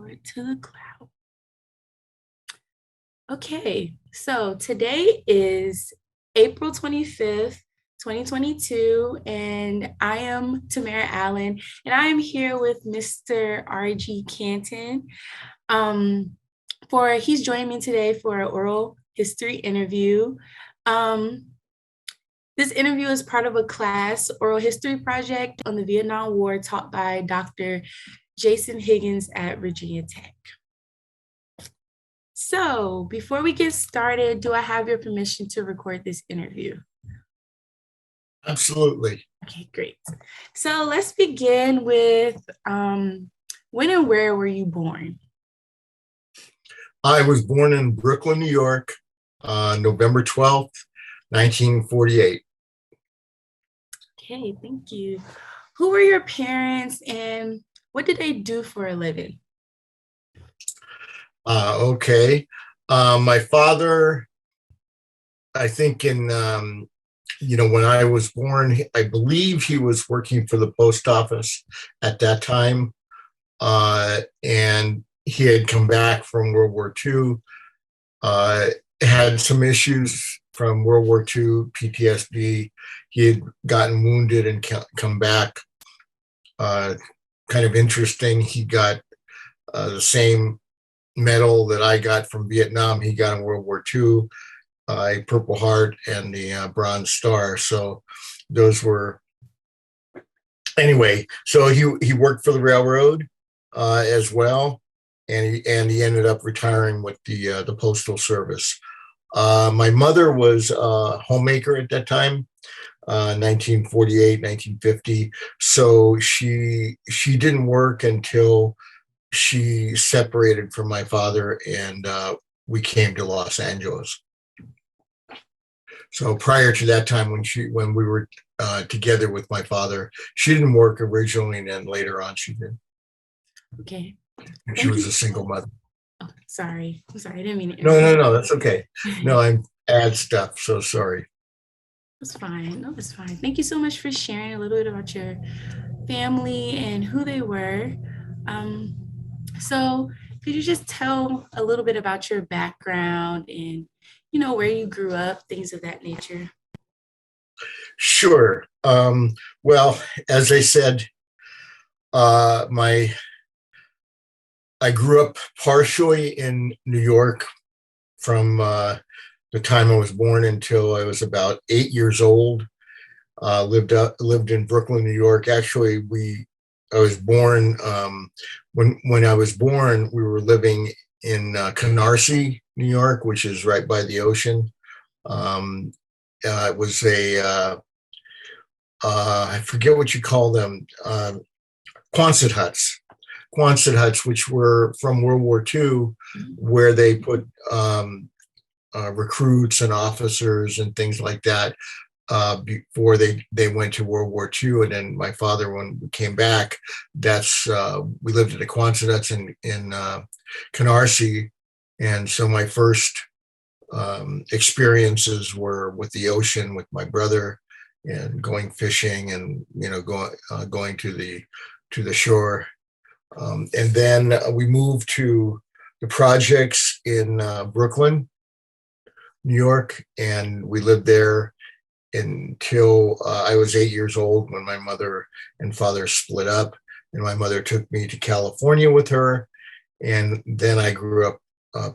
Lord to the cloud. Okay, so today is April 25th, 2022, and I am Tamara Allen, and I am here with Mr. R.G. Canton. He's joining me today for an oral history interview. This interview is part of a class oral history project on the Vietnam War taught by Dr. Jason Higgins at Virginia Tech. So before we get started, do I have your permission to record this interview? Absolutely. Okay, great. So let's begin with when and where were you born? I was born in Brooklyn, New York, November 12th, 1948. Okay, thank you. Who were your parents and what did they do for a living? Okay. My father, I think when I was born, I believe he was working for the post office at that time. And he had come back from World War II, had some issues from World War II, PTSD. He had gotten wounded and come back. Kind of interesting. He got the same medal that I got from Vietnam. He got in World War II, a Purple Heart and the Bronze Star. So those were, anyway, so he worked for the railroad as well. And he ended up retiring with the Postal Service. My mother was a homemaker at that time, 1948, 1950. So she didn't work until she separated from my father, and we came to Los Angeles. So prior to that time, when we were together with my father, she didn't work originally, and then later on she did. Okay. And she was a single mother. Oh, sorry. I'm sorry. I didn't mean to. No, that's okay. No, I'm add stuff. So sorry. It's fine. No, it's fine. Thank you so much for sharing a little bit about your family and who they were. So could you just tell a little bit about your background and, where you grew up, things of that nature? Sure. Well, as I said, I grew up partially in New York from the time I was born until I was about 8 years old. Lived in Brooklyn, New York. Actually, I was born when I was born. We were living in Canarsie, New York, which is right by the ocean. It was I forget what you call them, Quonset huts. Quonset huts, which were from World War II, where they put recruits and officers and things like that before they went to World War II. And then my father, when we came back, we lived at the Quonset huts in Canarsie. And so my first experiences were with the ocean with my brother and going fishing and going to the shore. And then we moved to the projects in Brooklyn, New York, and we lived there until I was 8 years old when my mother and father split up, and my mother took me to California with her. And then I grew up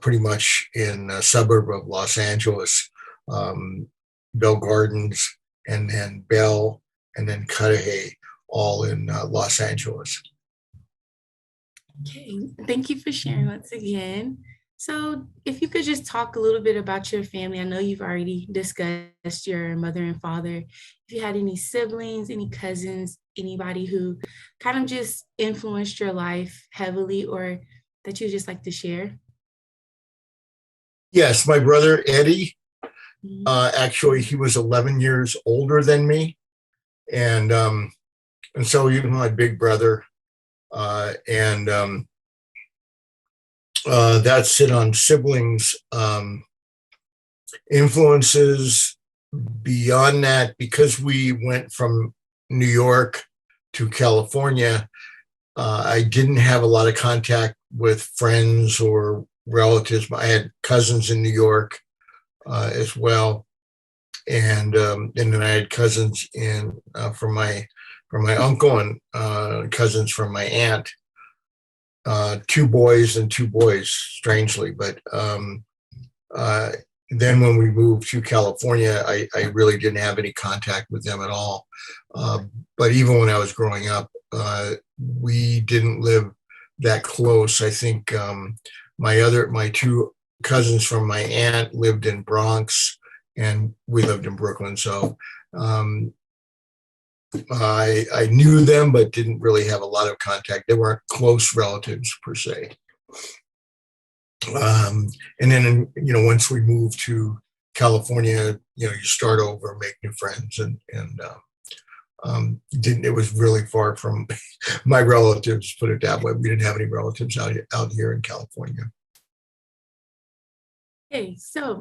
pretty much in a suburb of Los Angeles, Bell Gardens, and then Bell, and then Cudahy, all in Los Angeles. Okay, thank you for sharing once again. So if you could just talk a little bit about your family. I know you've already discussed your mother and father. If you had any siblings, any cousins, anybody who kind of just influenced your life heavily or that you just like to share? Yes, my brother Eddie. Actually, he was 11 years older than me, and so even my big brother, and that's it on siblings. Influences beyond that, because we went from New York to California, I didn't have a lot of contact with friends or relatives. I had cousins in New York as well, and then I had cousins in from my uncle and cousins from my aunt. Two boys and two boys, strangely, but uh, then when we moved to California, I really didn't have any contact with them at all. But even when I was growing up, we didn't live that close. I think my two cousins from my aunt lived in Bronx, and we lived in Brooklyn. So um, I knew them, but didn't really have a lot of contact. They weren't close relatives per se. And then, once we moved to California, you start over, make new friends, and didn't. It was really far from my relatives. Put it that way. We didn't have any relatives out here in California. Okay, so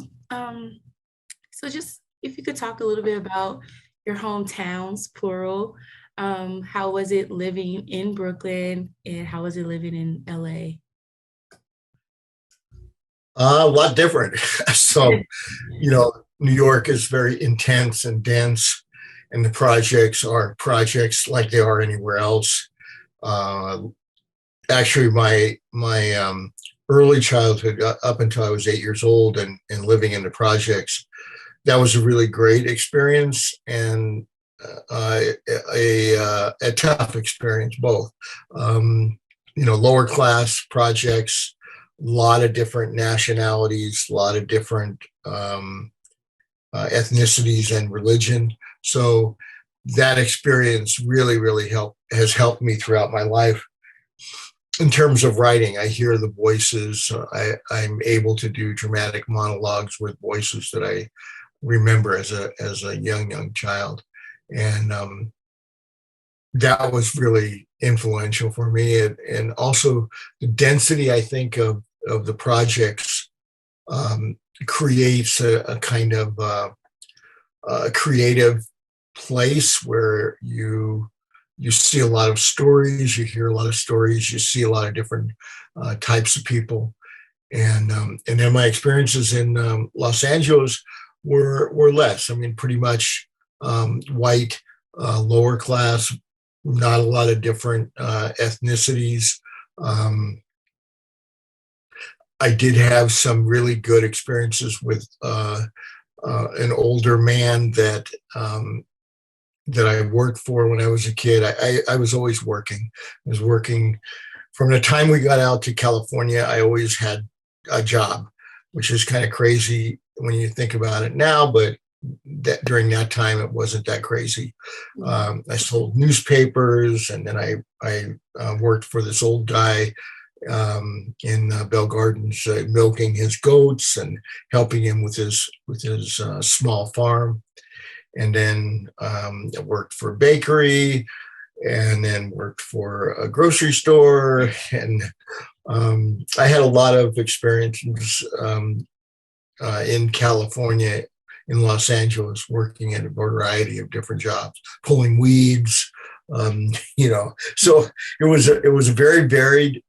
just if you could talk a little bit about your hometowns, plural. How was it living in Brooklyn, and how was it living in LA? A lot different. So, New York is very intense and dense, and the projects are projects like they are anywhere else. Uh, Actually, my early childhood, up until I was 8 years old, and living in the projects, that was a really great experience and a tough experience, both. Lower class projects, a lot of different nationalities, a lot of different ethnicities and religion. So that experience really has helped me throughout my life. In terms of writing, I hear the voices. I'm able to do dramatic monologues with voices that I remember as a young child, and that was really influential for me. And also the density, I think, of the projects creates a kind of a creative place where you see a lot of stories, you hear a lot of stories, you see a lot of different types of people, and then my experiences in Los Angeles were less. I mean, pretty much white, lower class, not a lot of different ethnicities. Um, I did have some really good experiences with an older man that I worked for when I was a kid. I was always working. I was working from the time we got out to California. I always had a job, which is kind of crazy when you think about it now, but during that time, it wasn't that crazy. I sold newspapers, and then I worked for this old guy in Bell Gardens, milking his goats and helping him with his small farm. And then I worked for a bakery, and then worked for a grocery store, and I had a lot of experiences in California, in Los Angeles, working at a variety of different jobs, pulling weeds, So it was a very varied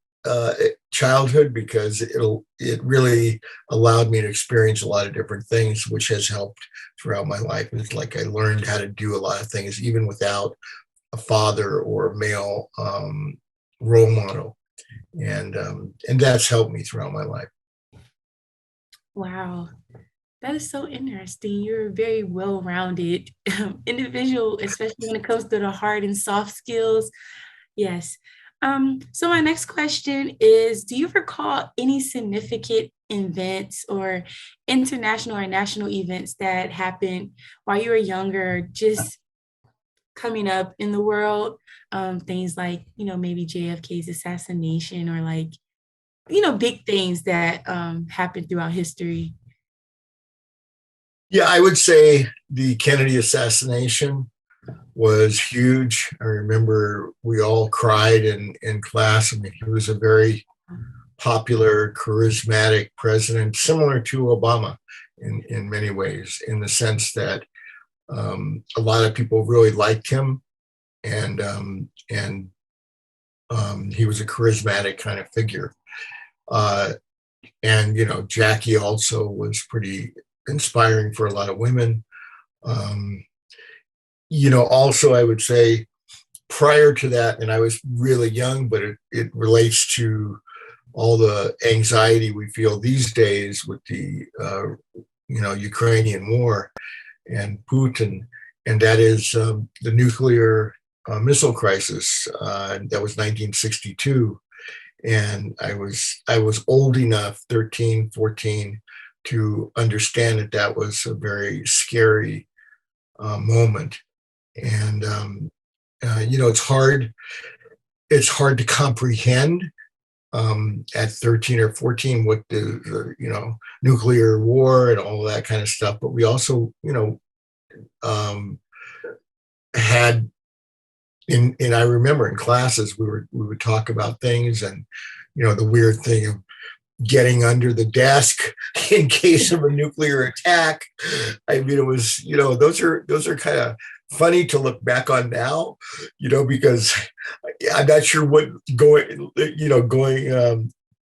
childhood, because it really allowed me to experience a lot of different things, which has helped throughout my life. It's like I learned how to do a lot of things even without a father or a male role model, and that's helped me throughout my life. Wow, that is so interesting. You're a very well-rounded individual, especially when it comes to the hard and soft skills. Yes. So my next question is, do you recall any significant events or international or national events that happened while you were younger, just coming up in the world? Things like, maybe JFK's assassination, or like, big things that happened throughout history. Yeah, I would say the Kennedy assassination was huge. I remember we all cried in class. I mean, he was a very popular, charismatic president, similar to Obama in many ways, in the sense that a lot of people really liked him, and He was a charismatic kind of figure. And, Jackie also was pretty inspiring for a lot of women. Um, also, I would say prior to that, and I was really young, but it relates to all the anxiety we feel these days with the, Ukrainian war and Putin, and that is the nuclear missile crisis. That was 1962. And I was old enough, 13, 14, to understand that that was a very scary moment. And it's hard to comprehend at 13 or 14 what the nuclear war and all that kind of stuff. But we also um, had and I remember in classes we would talk about things, and the weird thing of getting under the desk in case of a nuclear attack. I mean, it was, those are kind of funny to look back on now, because I'm not sure what going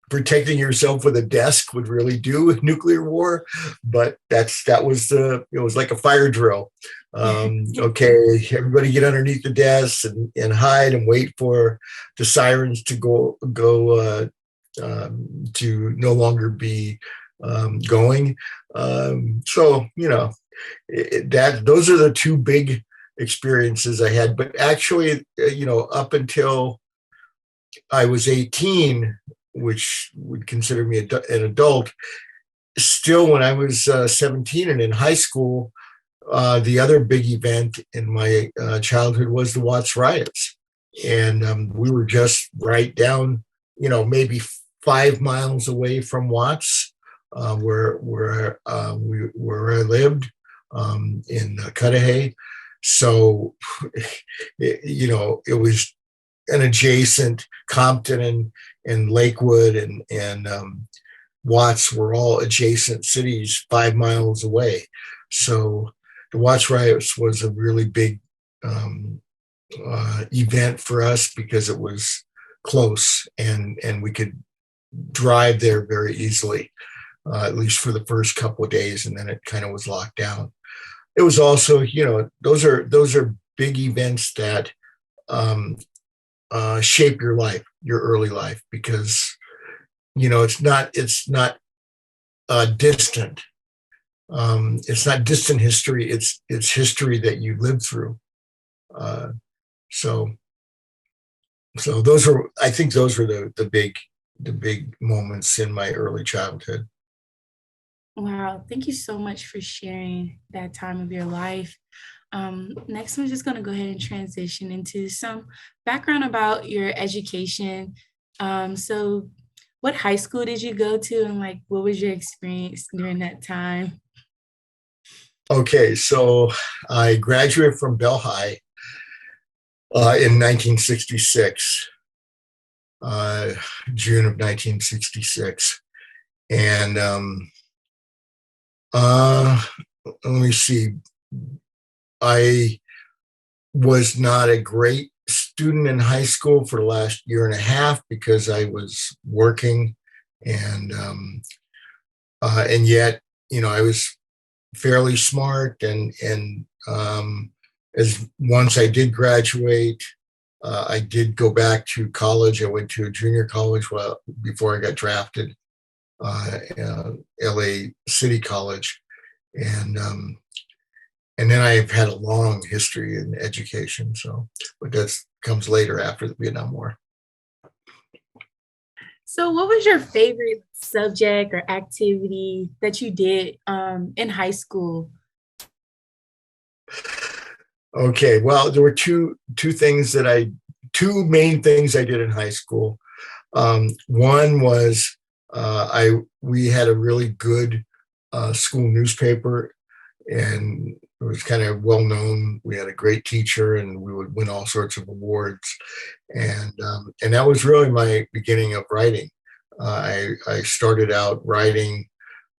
protecting yourself with a desk would really do with nuclear war, but it was like a fire drill. Okay, everybody get underneath the desks and hide and wait for the sirens to go to no longer be going. So those are the two big experiences I had. But actually, up until I was 18, which would consider me an adult, still when I was 17 and in high school, the other big event in my childhood was the Watts riots. And we were just right down, maybe 5 miles away from Watts, where I lived in Cudahy. So, it was an adjacent Compton and Lakewood and Watts were all adjacent cities 5 miles away. So the Watts riots was a really big event for us because it was close and we could drive there very easily, at least for the first couple of days, and then it kind of was locked down. It was also, those are big events that shape your life, your early life, because it's not distant. It's not distant history. It's history that you lived through. So I think those were the big moments in my early childhood. Wow, thank you so much for sharing that time of your life. Next, I'm just going to go ahead and transition into some background about your education. So, what high school did you go to, and what was your experience during that time? Okay, so I graduated from Bell High in 1966, June of 1966, and let me see. I was not a great student in high school for the last year and a half because I was working, and yet I was fairly smart, and as once I did graduate, I did go back to college. I went to a junior college before I got drafted, LA City College, and then I've had a long history in education. So, but that comes later after the Vietnam War. So, what was your favorite subject or activity that you did in high school? Okay, well, there were two main things I did in high school. One was we had a really good school newspaper, and it was kind of well known. We had a great teacher, and we would win all sorts of awards, and that was really my beginning of writing. I started out writing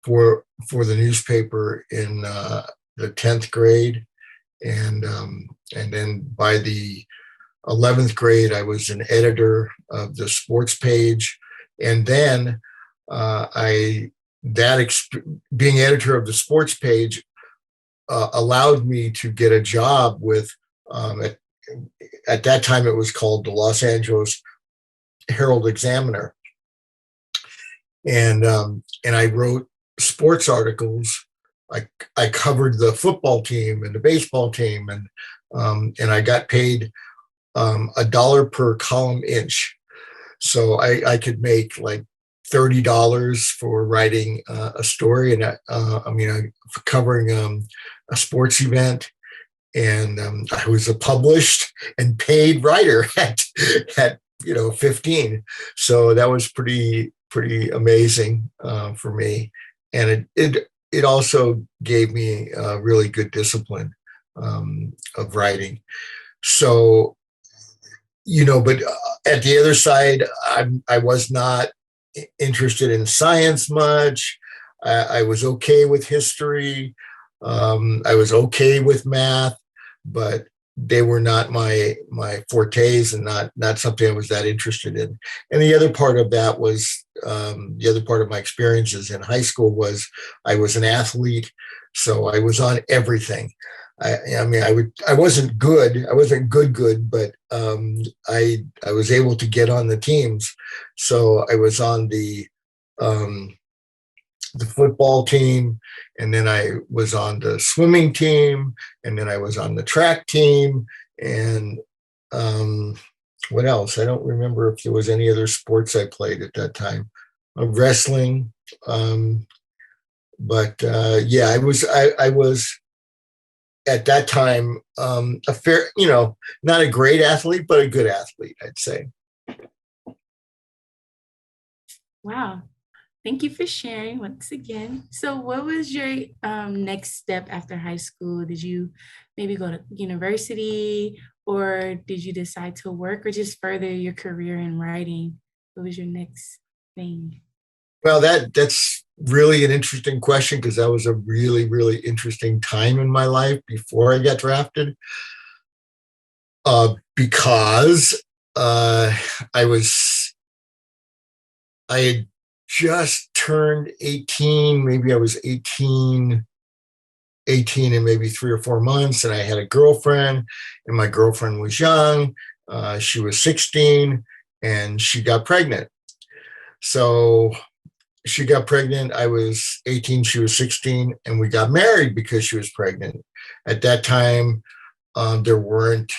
for the newspaper in the 10th grade, and then by the 11th grade, I was an editor of the sports page. And then being editor of the sports page allowed me to get a job with, at that time it was called the Los Angeles Herald Examiner. And I wrote sports articles. I covered the football team and the baseball team, and I got paid $1 per column inch. So I could make like $30 for writing a story, and covering a sports event. And I was a published and paid writer at 15. So that was pretty amazing for me, and it also gave me a really good discipline of writing. So, but at the other side, I was not interested in science much. I was okay with history. I was okay with math, but they were not my fortes, and not something I was that interested in. And the other part of that was the other part of my experiences in high school was I was an athlete, so I was on everything. I wasn't good. I wasn't good, but I was able to get on the teams. So I was on the football team, and then I was on the swimming team, and then I was on the track team, and what else? I don't remember if there was any other sports I played at that time. Wrestling, but yeah, I was at that time a fair, not a great athlete, but a good athlete, I'd say. Wow. Thank you for sharing once again. So what was your next step after high school? Did you maybe go to university, or did you decide to work, or just further your career in writing? What was your next thing? Well, that's really an interesting question, because that was a really, really interesting time in my life before I got drafted. Because I had just turned 18. Maybe I was 18 and maybe 3 or 4 months, and I had a girlfriend, and my girlfriend was young. She was 16, and she got pregnant. So she got pregnant. I was 18, she was 16, and we got married because she was pregnant. At that time, there weren't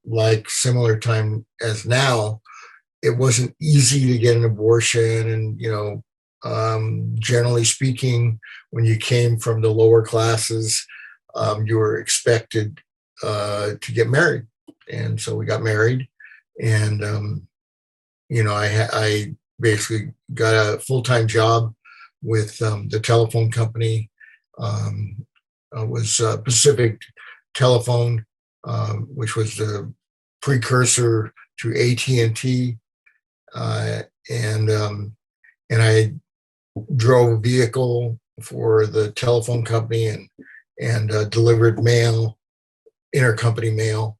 like similar time as now. It wasn't easy to get an abortion, and generally speaking, when you came from the lower classes, you were expected to get married, and so we got married, and I basically got a full-time job with the telephone company. It was Pacific Telephone, which was the precursor to AT&T. And I drove a vehicle for the telephone company, and delivered mail, intercompany mail,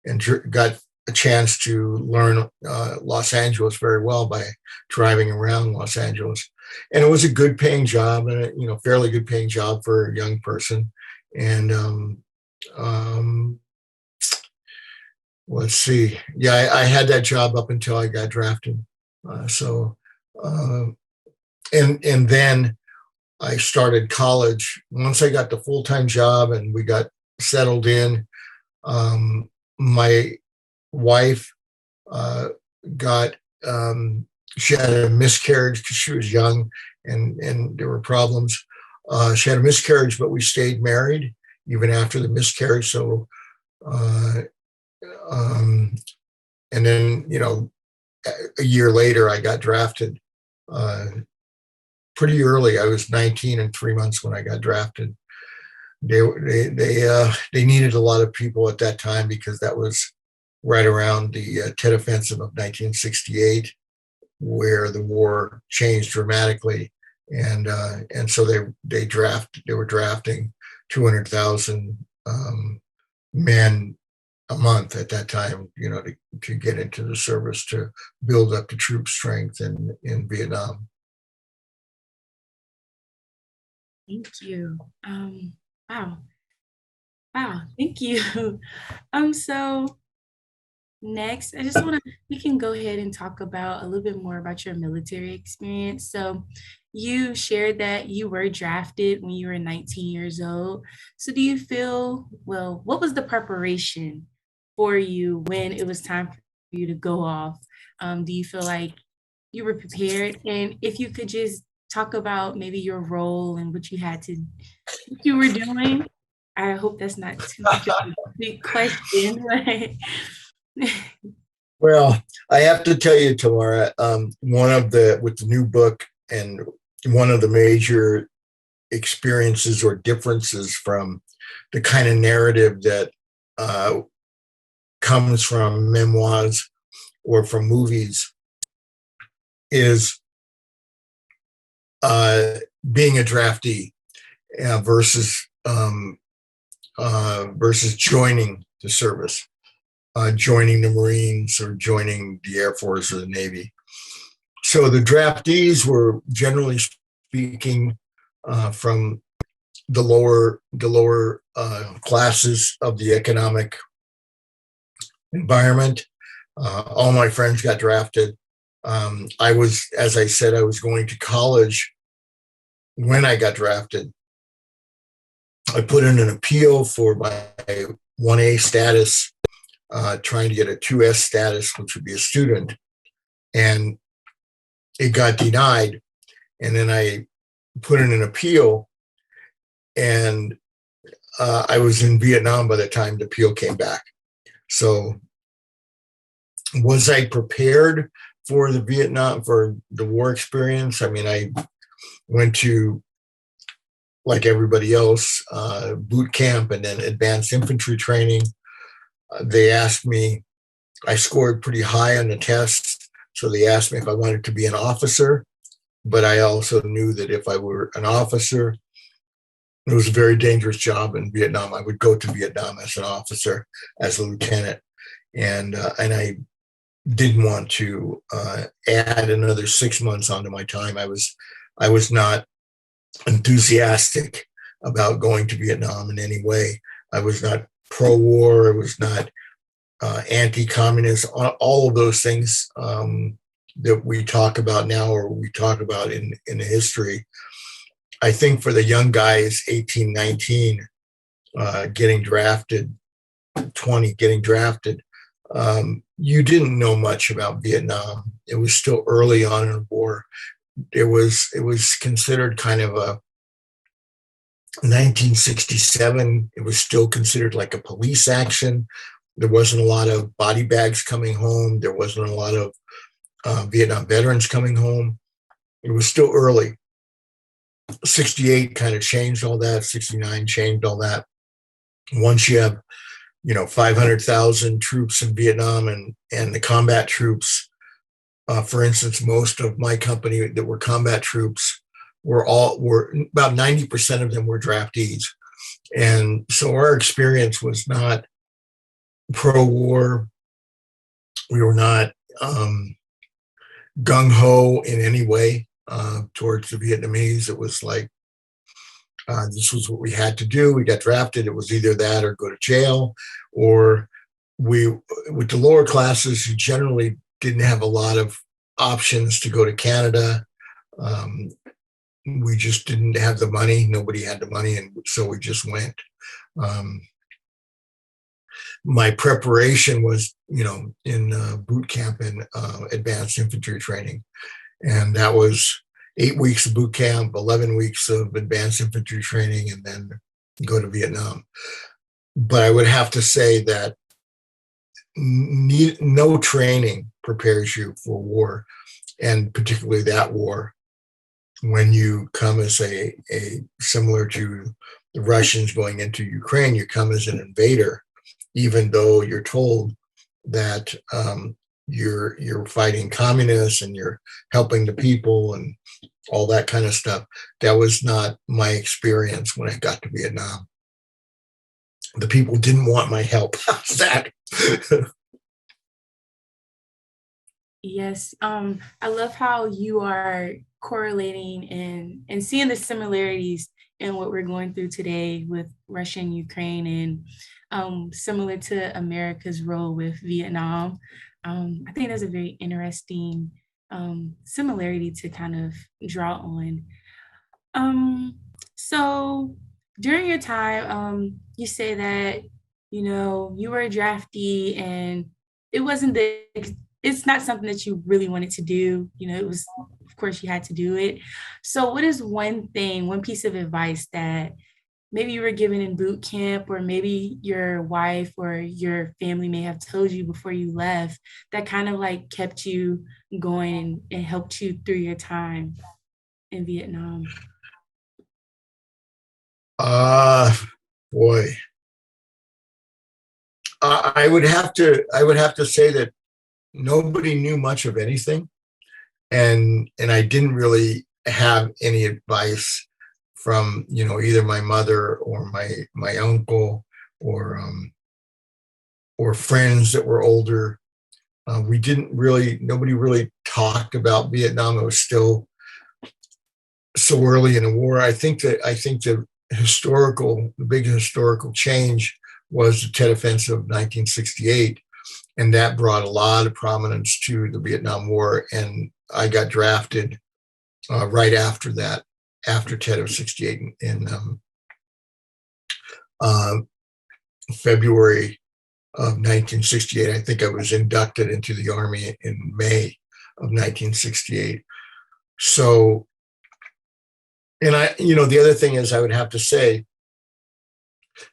and got a chance to learn Los Angeles very well by driving around Los Angeles. And it was a good paying job, and fairly good paying job for a young person. And let's see. Yeah, I had that job up until I got drafted. And then I started college. Once I got the full-time job and we got settled in, my wife got, she had a miscarriage because she was young, and there were problems. She had a miscarriage, but we stayed married even after the miscarriage. So, and then, a year later, I got drafted pretty early. I was 19 and 3 months when I got drafted. They needed a lot of people at that time, because that was right around the Tet Offensive of 1968, where the war changed dramatically, and so they were drafting 200,000 men a month at that time, to get into the service to build up the troop strength in Vietnam. Thank you. Wow. Wow. Thank you. So next, we can go ahead and talk about a little bit more about your military experience. So you shared that you were drafted when you were 19 years old. So do you feel, well, what was the preparation for you when it was time for you to go off? Do you feel like you were prepared? And if you could just talk about maybe your role and what you were doing. I hope that's not too much of a big question, but Well, I have to tell you, Tamara, with the new book, and one of the major experiences or differences from the kind of narrative that comes from memoirs or from movies is being a draftee versus joining the service, joining the Marines or joining the Air Force or the Navy. So the draftees were, generally speaking, from the lower classes of the economic environment. All my friends got drafted. As I said, I was going to college when I got drafted. I put in an appeal for my 1A status, trying to get a 2S status, which would be a student, and it got denied. And then I put in an appeal, and I was in Vietnam by the time the appeal came back. So was I prepared for the war experience? I mean, I went to, like everybody else, boot camp and then advanced infantry training. They asked me, I scored pretty high on the test, so they asked me if I wanted to be an officer. But I also knew that if I were an officer, it was a very dangerous job in Vietnam. I would go to Vietnam as an officer, as a lieutenant, and I didn't want to add another 6 months onto my time. I was not enthusiastic about going to Vietnam in any way. I was not pro-war. I was not anti-communist. All of those things that we talk about now, or we talk about in the history. I think for the young guys, 18, 19, getting drafted, 20, getting drafted, you didn't know much about Vietnam. It was still early on in the war. It was considered kind of a 1967. It was still considered like a police action. There wasn't a lot of body bags coming home. There wasn't a lot of Vietnam veterans coming home. It was still early. 68 kind of changed all that. 69 changed all that. Once you have, 500,000 troops in Vietnam and the combat troops, for instance, most of my company that were combat troops were about 90% of them were draftees. And so our experience was not pro-war. We were not gung-ho in any way towards the Vietnamese. It was like, this was what we had to do. We got drafted. It was either that or go to jail. Or with the lower classes, you generally didn't have a lot of options to go to Canada. We just didn't have the money. Nobody had the money, and so we just went. My preparation was, in boot camp and advanced infantry training. And that was 8 weeks of boot camp, 11 weeks of advanced infantry training, and then go to Vietnam. But I would have to say that no training prepares you for war, and particularly that war. When you come as a similar to the Russians going into Ukraine, you come as an invader, even though you're told that you're fighting communists and you're helping the people and all that kind of stuff. That was not my experience when I got to Vietnam. the people didn't want my help. How's that? Yes, I love how you are correlating and seeing the similarities in what we're going through today with Russia and Ukraine, and similar to America's role with Vietnam. I think that's a very interesting similarity to kind of draw on. Um, so during your time, you say that, you know, you were a draftee and it wasn't the, it's not something that you really wanted to do. You know, it was, of course, you had to do it. So what is one thing, one piece of advice that maybe you were given in boot camp, or maybe your wife or your family may have told you before you left, that kind of like kept you going and helped you through your time in Vietnam? Uh, Boy, I would have to say that nobody knew much of anything, and I didn't really have any advice from, you know, either my mother or my uncle or or friends that were older. We didn't really, nobody really talked about Vietnam. It was still so early in the war. I think the big historical change was the Tet Offensive of 1968, and that brought a lot of prominence to the Vietnam War. And I got drafted right after that, after Tet of '68 in uh, February of 1968. I think I was inducted into the Army in May of 1968. So, and you know, the other thing is, I would have to say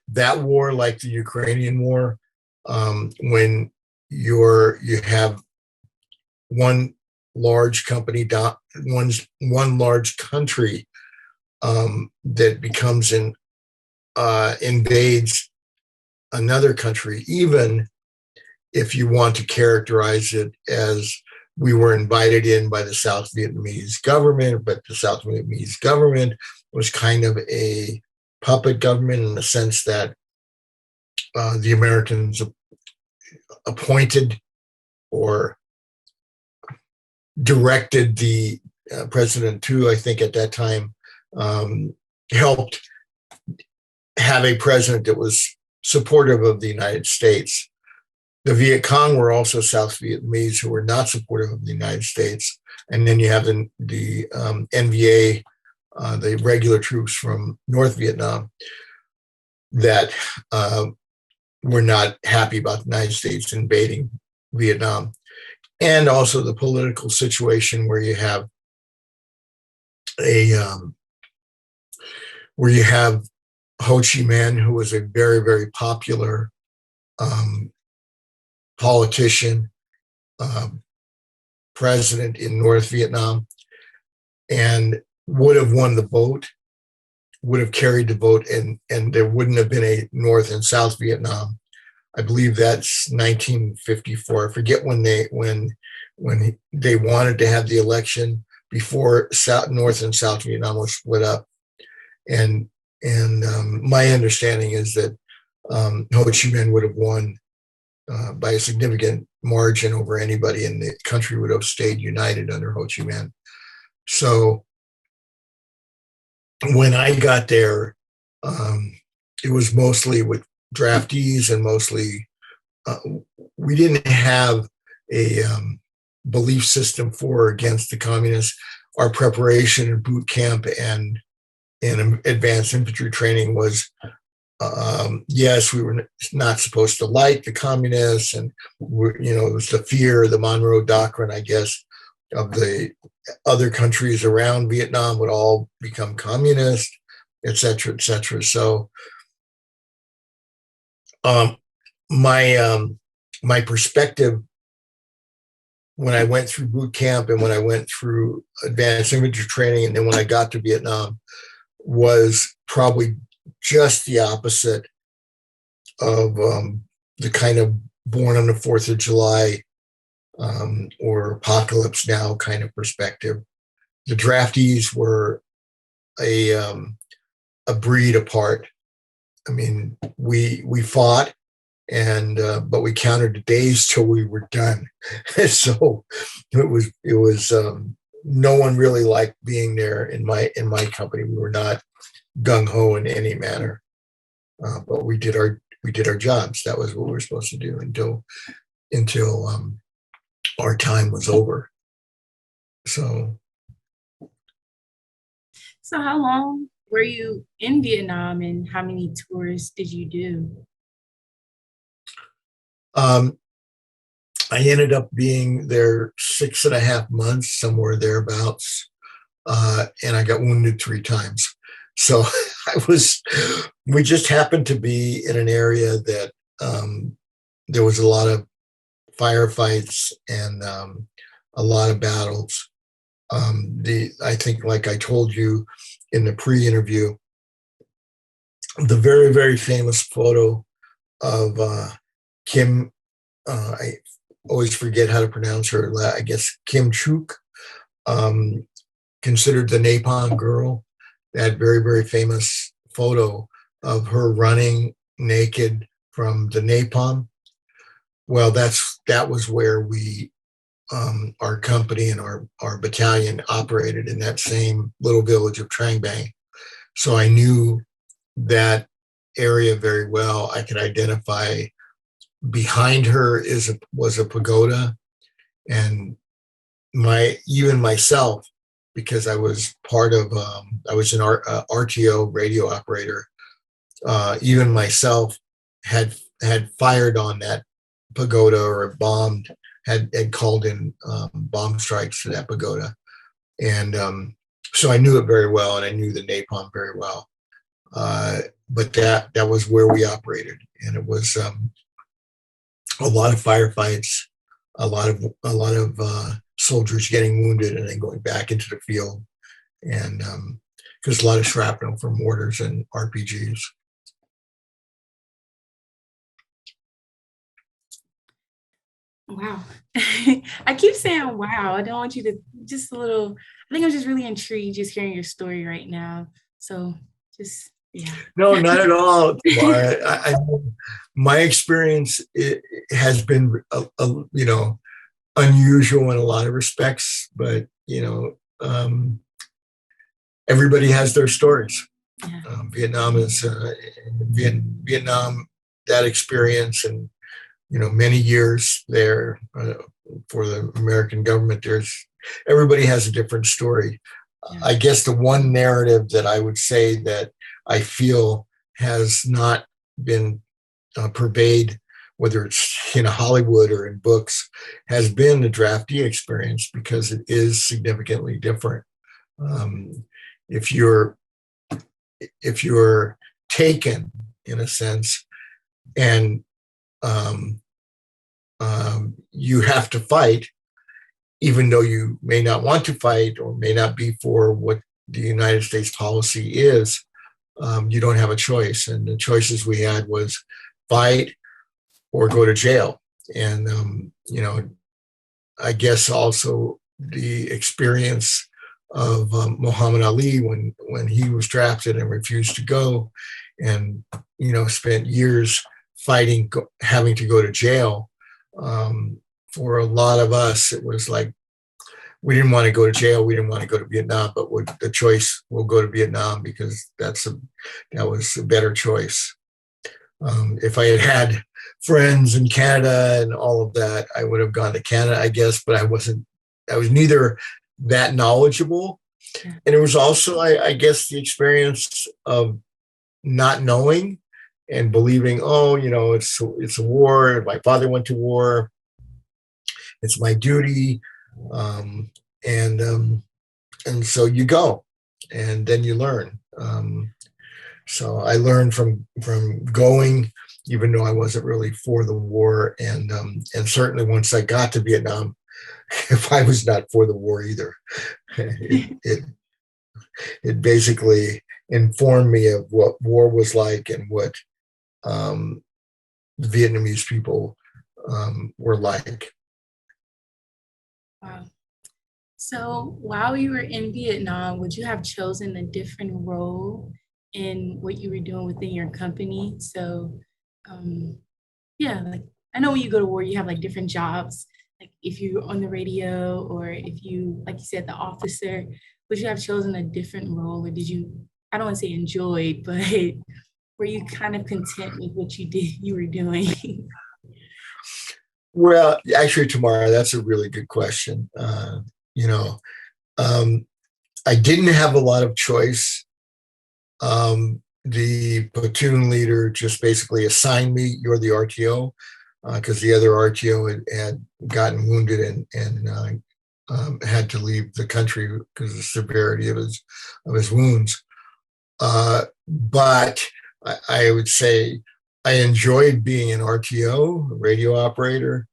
that war, like the Ukrainian war, when you have one large company, one large country that becomes invades another country, even if you want to characterize it as we were invited in by the South Vietnamese government, but the South Vietnamese government was kind of a puppet government in the sense that the Americans appointed or directed the President Tu, I think at that time, helped have a president that was supportive of the United States. The Viet Cong were also South Vietnamese who were not supportive of the United States. And then you have the NVA, the regular troops from North Vietnam that were not happy about the United States invading Vietnam. And also the political situation where you have a where you have Ho Chi Minh, who was a very, very popular um, politician, president in North Vietnam, and would have won the vote, would have carried the vote, and there wouldn't have been a North and South Vietnam. I believe that's 1954. I forget when they wanted to have the election before North and South Vietnam was split up, and my understanding is that Ho Chi Minh would have won by a significant margin over anybody, and the country would have stayed united under Ho Chi Minh. So when I got there, it was mostly with draftees, and mostly uh, we didn't have a belief system for or against the communists. Our preparation in boot camp and advanced infantry training was, yes, we were not supposed to like the communists, and you know, it was the fear, the Monroe Doctrine, I guess, of the other countries around Vietnam would all become communist, et cetera, et cetera. So um, my perspective when I went through boot camp and when I went through advanced infantry training, and then when I got to Vietnam, was probably just the opposite of the kind of born on the 4th of July or apocalypse now kind of perspective. The draftees were a breed apart. I mean, we fought, and but we counted the days till we were done. So it was no one really liked being there in my company. We were not gung ho in any manner, but we did our jobs. That was what we were supposed to do until our time was over. So So how long were you in Vietnam and how many tours did you do? um, I ended up being there 6.5 months, somewhere thereabouts, and I got wounded 3 times. So we just happened to be in an area that there was a lot of firefights and a lot of battles. I think, like I told you in the pre-interview, the very, very famous photo of Kim, I always forget how to pronounce her, I guess Kim Chuk, um, considered the Napalm girl. That very, very famous photo of her running naked from the napalm. Well, that was where our company and our battalion operated, in that same little village of Trang Bang. So I knew that area very well. I could identify behind her was a pagoda, and even myself, because I was I was an RTO radio operator. Even myself had fired on that pagoda, or bombed, had called in bomb strikes to that pagoda, and so I knew it very well, and I knew the napalm very well. But that was where we operated, and it was a lot of firefights, a lot of soldiers getting wounded and then going back into the field, and because a lot of shrapnel from mortars and RPGs. Wow. I keep saying wow. I don't want you to just a little, I think I'm just really intrigued just hearing your story right now. So just, yeah. No, not at all, Tamara. My experience, it has been unusual in a lot of respects, but everybody has their stories. Yeah. Vietnam is Vietnam. That experience, and many years there for the American government. Everybody has a different story. Yeah. I guess the one narrative that I would say that I feel has not been pervade, whether it's in Hollywood or in books, has been the draftee experience, because it is significantly different. Um, if you're if you're taken, in a sense, and um, you have to fight, even though you may not want to fight or may not be for what the United States policy is, you don't have a choice. And the choices we had was fight or go to jail. And, I guess also the experience of Muhammad Ali, when he was drafted and refused to go, and spent years fighting, having to go to jail. For a lot of us, it was like we didn't want to go to jail, we didn't want to go to Vietnam, but the choice, we'll go to Vietnam because that was a better choice. If I had had friends in Canada and all of that, I would have gone to Canada, I guess, but I was neither that knowledgeable. And it was also, I guess, the experience of not knowing and believing, oh, it's a war. My father went to war. It's my duty. Um, and so you go, and then you learn. So I learned from going, even though I wasn't really for the war, and certainly once I got to Vietnam, if I was not for the war either, it basically informed me of what war was like and what um, Vietnamese people were like. Wow. So while you were in Vietnam, would you have chosen a different role in what you were doing within your company. So, yeah, like I know when you go to war, you have like different jobs. Like if you're on the radio, or if you, like you said, the officer, would you have chosen a different role, or did you? I don't want to say enjoyed, but were you kind of content with what you were doing? Well, actually, Tamara, that's a really good question. You know, um, I didn't have a lot of choice. The platoon leader just basically assigned me, you're the RTO, because the other RTO had gotten wounded and had to leave the country because of the severity of his wounds. But I would say I enjoyed being an RTO, a radio operator,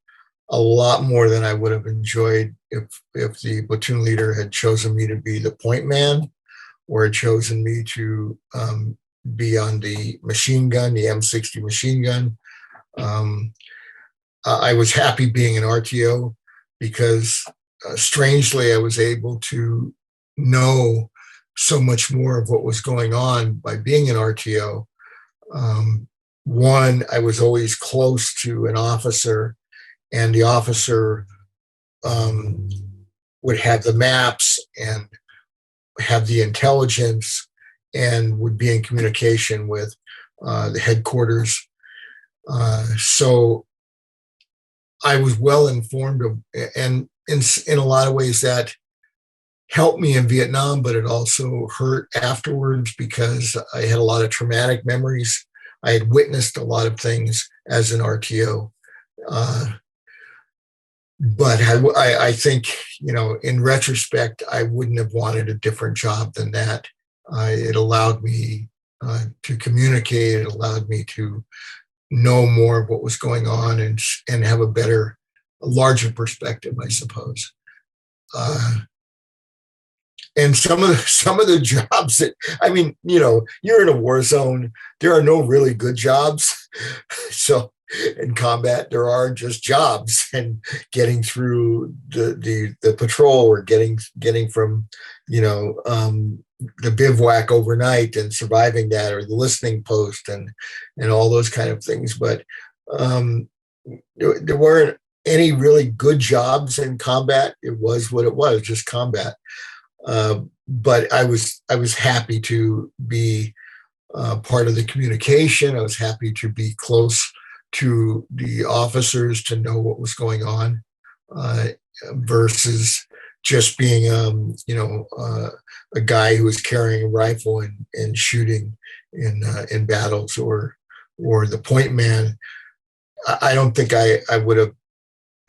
a lot more than I would have enjoyed if the platoon leader had chosen me to be the point man, or had chosen me to be on the machine gun, the M60 machine gun. Um, I was happy being an RTO because strangely I was able to know so much more of what was going on by being an RTO. Um, One, I was always close to an officer, and the officer um, would have the maps and have the intelligence and would be in communication with the headquarters. So I was well informed of, and in a lot of ways that helped me in Vietnam, but it also hurt afterwards because I had a lot of traumatic memories. I had witnessed a lot of things as an RTO. But I think, in retrospect, I wouldn't have wanted a different job than that. It allowed me to communicate. It allowed me to know more of what was going on and have a larger perspective, I suppose. And some of the jobs that, I mean, you're in a war zone. There are no really good jobs. So in combat, there are just jobs, and getting through the patrol, or getting from, the bivouac overnight and surviving that, or the listening post, and all those kind of things. But there weren't any really good jobs in combat. It was what it was, just combat. But I was happy to be part of the communication. I was happy to be close to the officers, to know what was going on, uh, versus just being a guy who was carrying a rifle and shooting in battles, or the point man. I don't think I would have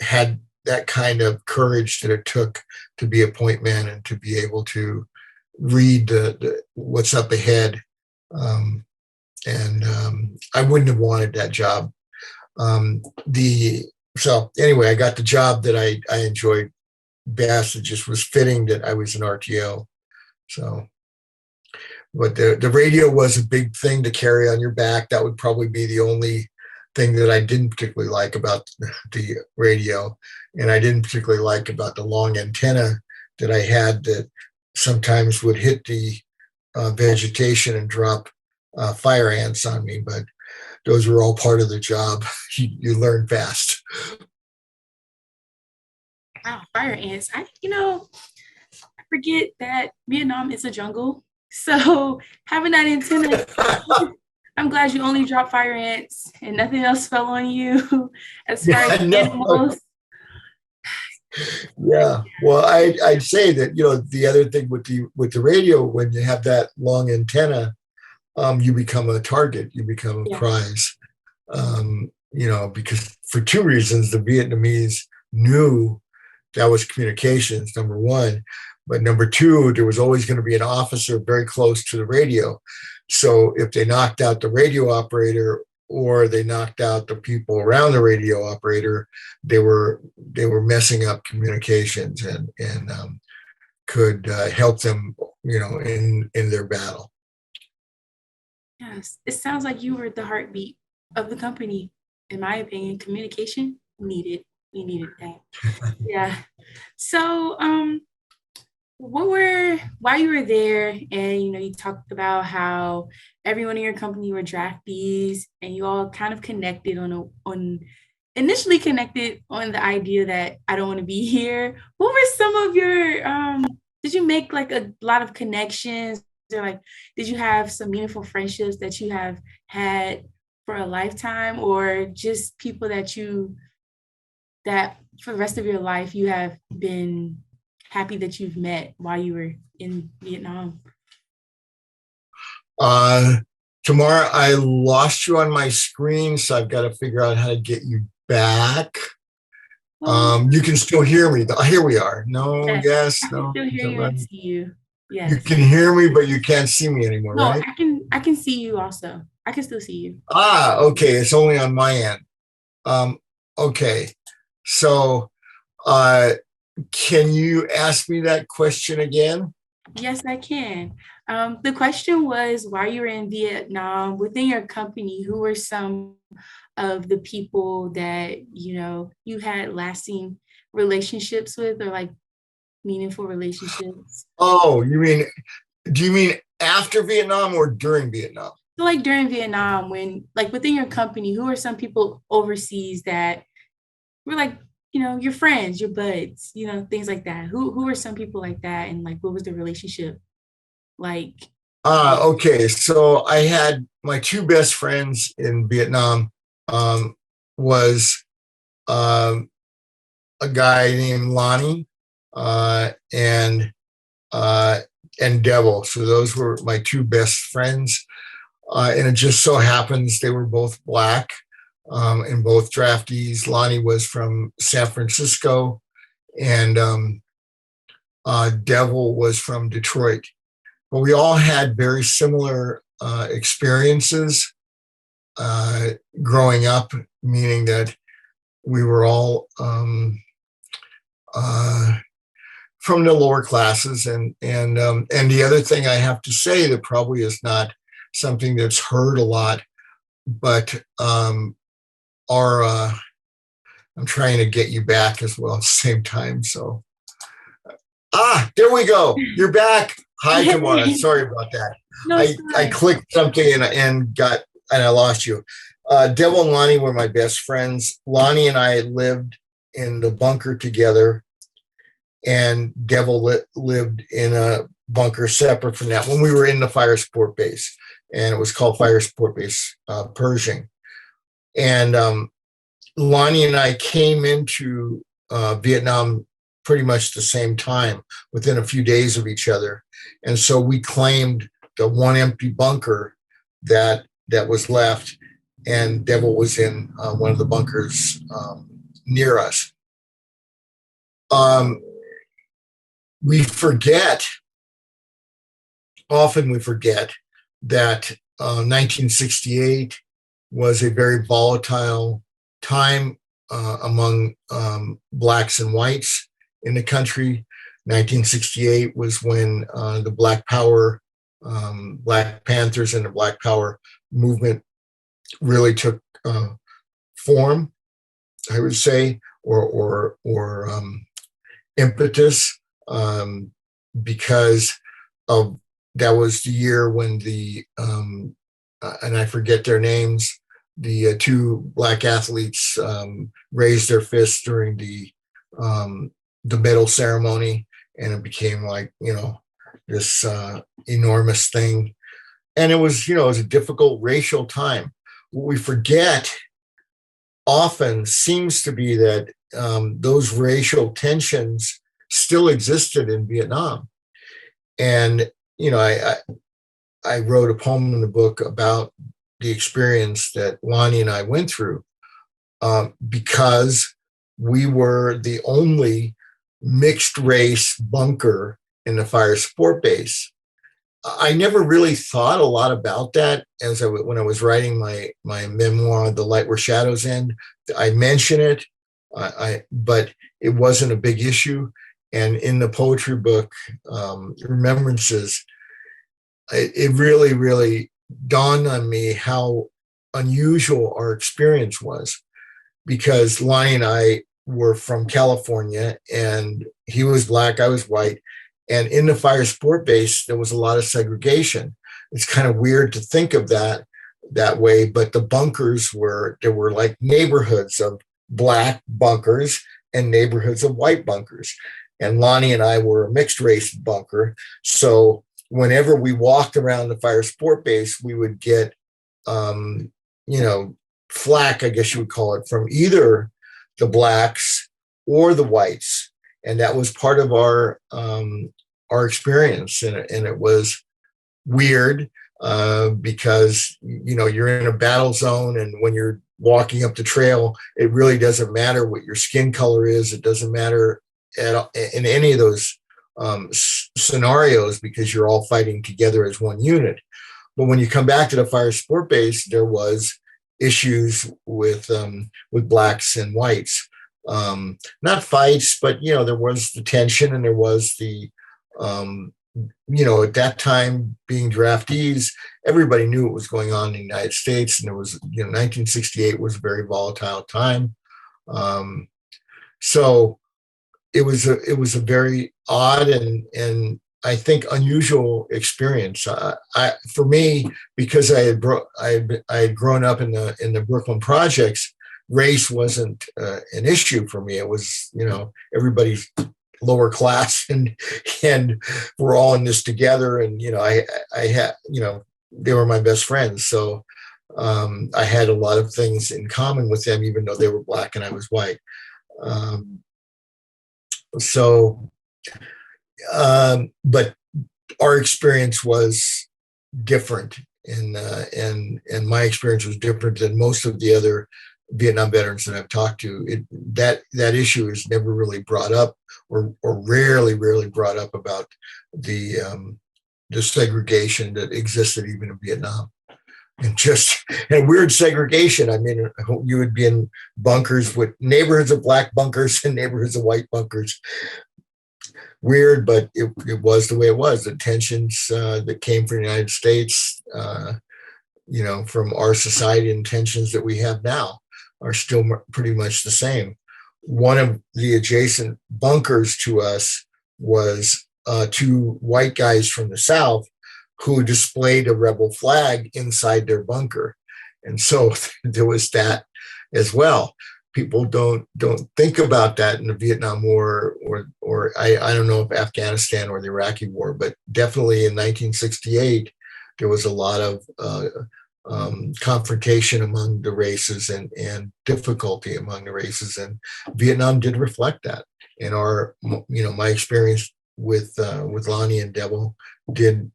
had that kind of courage that it took to be a point man and to be able to read what's up ahead. And I wouldn't have wanted that job. So anyway, I got the job that I enjoyed best. It just was fitting that I was an RTO. So, but the radio was a big thing to carry on your back. That would probably be the only thing that I didn't particularly like about the radio. And I didn't particularly like about the long antenna that I had, that sometimes would hit the vegetation and drop fire ants on me. But those were all part of the job. You learn fast. Wow, fire ants. I forget that Vietnam is a jungle. So having that antenna, I'm glad you only dropped fire ants and nothing else fell on you as far as No, animals. yeah. Well, I'd say that, the other thing with the radio, when you have that long antenna, you become a target, you become a Yeah. prize. Because for two reasons: the Vietnamese knew that was communications, number one. But number two, there was always going to be an officer very close to the radio. So if they knocked out the radio operator, or they knocked out the people around the radio operator, they were messing up communications, and could help them, in their battle. Yes. It sounds like you were the heartbeat of the company. In my opinion, communication needed. We needed that. Yeah. So, while you were there, and you talked about how everyone in your company were draftees, and you all kind of connected on initially connected on the idea that I don't want to be here. What were some of your did you make like a lot of connections, or like did you have some meaningful friendships that you have had for a lifetime, or just people that for the rest of your life you have been happy that you've met while you were in Vietnam? Uh, Tamara, I lost you on my screen, so I've got to figure out how to get you back. Oh, You can still hear me. Here we are. No, yes, yes, I can no. still hear you and see you. You Yes. can hear me, but you can't see me anymore, No, right? I can see you also. I can still see you. Ah, okay. It's only on my end. Um, okay. So, uh, can you ask me that question again? Yes, I can. The question was, while you were in Vietnam, within your company, who were some of the people that you had lasting relationships with, or like meaningful relationships? Oh, do you mean after Vietnam or during Vietnam? So like during Vietnam, when like within your company, who are some people overseas that were like, your friends, your buds, things like that? Who are some people like that, and like what was the relationship like? Okay. So I had my two best friends in Vietnam, was um, a guy named Lonnie, uh, and uh, and Devil. So those were my two best friends. And it just so happens they were both black, and both draftees. Lonnie was from San Francisco, and Devil was from Detroit. But we all had very similar experiences uh, growing up, meaning that we were all uh, from the lower classes, and the other thing I have to say that probably is not something that's heard a lot, but our I'm trying to get you back as well at the same time. So there we go. You're back. Hi, Tamara. Sorry about that. No, it's I fine. clicked something and I lost you. Devil and Lonnie were my best friends. Lonnie and I lived in the bunker together, and Devil lived in a bunker separate from that when we were in the fire support base, and it was called Fire Support Base Pershing. And Lonnie and I came into Vietnam pretty much the same time, within a few days of each other, and so we claimed the one empty bunker that was left, and Devil was in one of the bunkers near us. Um, we forget often we forget that 1968 was a very volatile time among blacks and whites in the country. 1968 was when the Black Power, Black Panthers, and the Black Power movement really took form, I would say, or impetus, because of that was the year when and I forget their names, the two black athletes raised their fists during the medal ceremony, and it became like this enormous thing, and it was it was a difficult racial time. What we forget often seems to be that those racial tensions still existed in Vietnam. And I wrote a poem in the book about the experience that Lonnie and I went through, because we were the only mixed race bunker in the fire support base. I never really thought a lot about that when I was writing my memoir, The Light Where Shadows End. I mention it, but it wasn't a big issue. And in the poetry book, Remembrances, it really, really dawned on me how unusual our experience was, because Lonnie and I were from California, and he was black, I was white, And in the fire sport base, there was a lot of segregation. It's kind of weird to think of that way, but the bunkers there were like neighborhoods of black bunkers and neighborhoods of white bunkers. And Lonnie and I were a mixed race bunker. So whenever we walked around the fire sport base, we would get, flack, I guess you would call it, from either the blacks or the whites. And that was part of our experience. And it was weird because, you're in a battle zone, and when you're walking up the trail, it really doesn't matter what your skin color is. It doesn't matter in any of those scenarios, because you're all fighting together as one unit. But when you come back to the fire sport base, there was issues with blacks and whites. Not fights, but there was the tension, and there was the at that time, being draftees, everybody knew what was going on in the United States, and there was 1968 was a very volatile time. So it was a very odd and I think unusual experience. For me, because I had grown up in the Brooklyn projects, race wasn't an issue for me. It was everybody's lower class, and we're all in this together. And I had they were my best friends, so I had a lot of things in common with them, even though they were black and I was white. But our experience was different, and my experience was different than most of the other Vietnam veterans that I've talked to. That issue is never really brought up, or rarely brought up, about the segregation that existed even in Vietnam. And weird segregation. I mean, you would be in bunkers with neighborhoods of black bunkers and neighborhoods of white bunkers. Weird, but it was the way it was. The tensions that came from the United States, from our society, and tensions that we have now are still pretty much the same. One of the adjacent bunkers to us was two white guys from the South who displayed a rebel flag inside their bunker. And so there was that as well. People don't think about that in the Vietnam War, or I don't know if Afghanistan or the Iraqi War, but definitely in 1968, there was a lot of confrontation among the races and difficulty among the races, and Vietnam did reflect that. And my experience with Lonnie and Devil did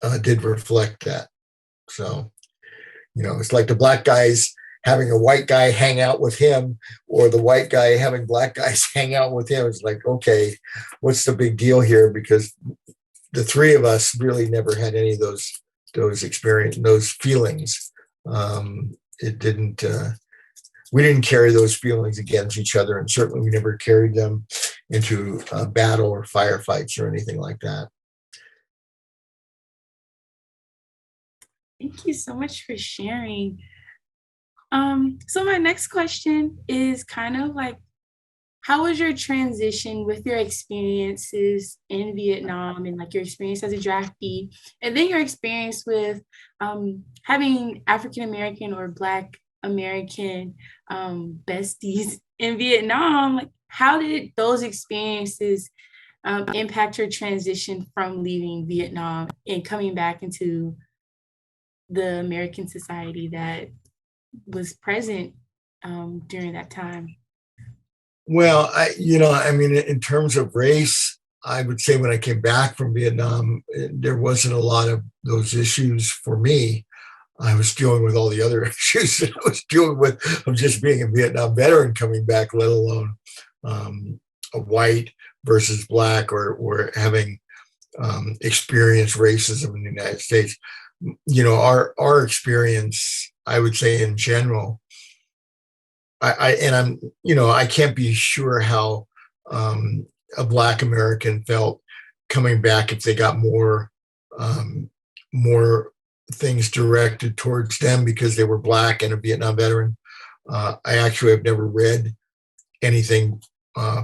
reflect that. So it's like the black guys having a white guy hang out with him, or the white guy having black guys hang out with him. It's like, okay, what's the big deal here? Because the three of us really never had any of those experience, those feelings. We didn't carry those feelings against each other, and certainly we never carried them into battle or firefights or anything like that. Thank you so much for sharing. So my next question is kind of like, how was your transition with your experiences in Vietnam, and like your experience as a draftee, and then your experience with having African American or Black American besties in Vietnam? Like, how did those experiences impact your transition from leaving Vietnam and coming back into the American society that was present during that time? Well, in terms of race, I would say when I came back from Vietnam, there wasn't a lot of those issues for me. I was dealing with all the other issues that I was dealing with of just being a Vietnam veteran coming back, let alone a white versus black, or having experienced racism in the United States. Our experience, I would say in general, I can't be sure how a Black American felt coming back, if they got more things directed towards them because they were Black and a Vietnam veteran. I actually have never read anything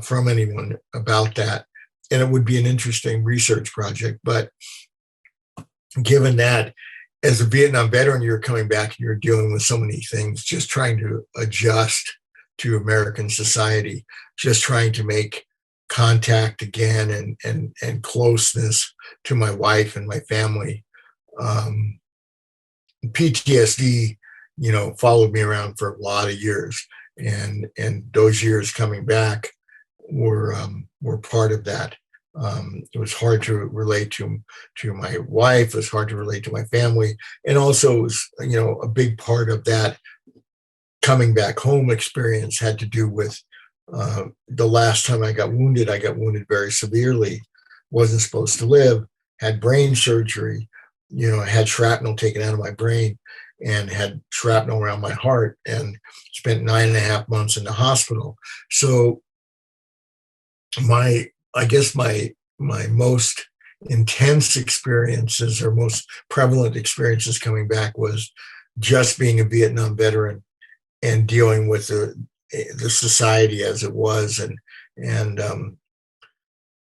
from anyone about that. and it would be an interesting research project. But given that, as a Vietnam veteran, you're coming back and you're dealing with so many things, just trying to adjust to American society, just trying to make contact again and closeness to my wife and my family. PTSD, followed me around for a lot of years, and those years coming back were part of that. It was hard to relate to my wife. It was hard to relate to my family, and also it was, a big part of that coming back home experience had to do with the last time I got wounded. I got wounded very severely. Wasn't supposed to live. Had brain surgery. Had shrapnel taken out of my brain, and had shrapnel around my heart, and spent 9.5 months in the hospital. So I guess my most intense experiences, or most prevalent experiences coming back, was just being a Vietnam veteran and dealing with the society as it was, and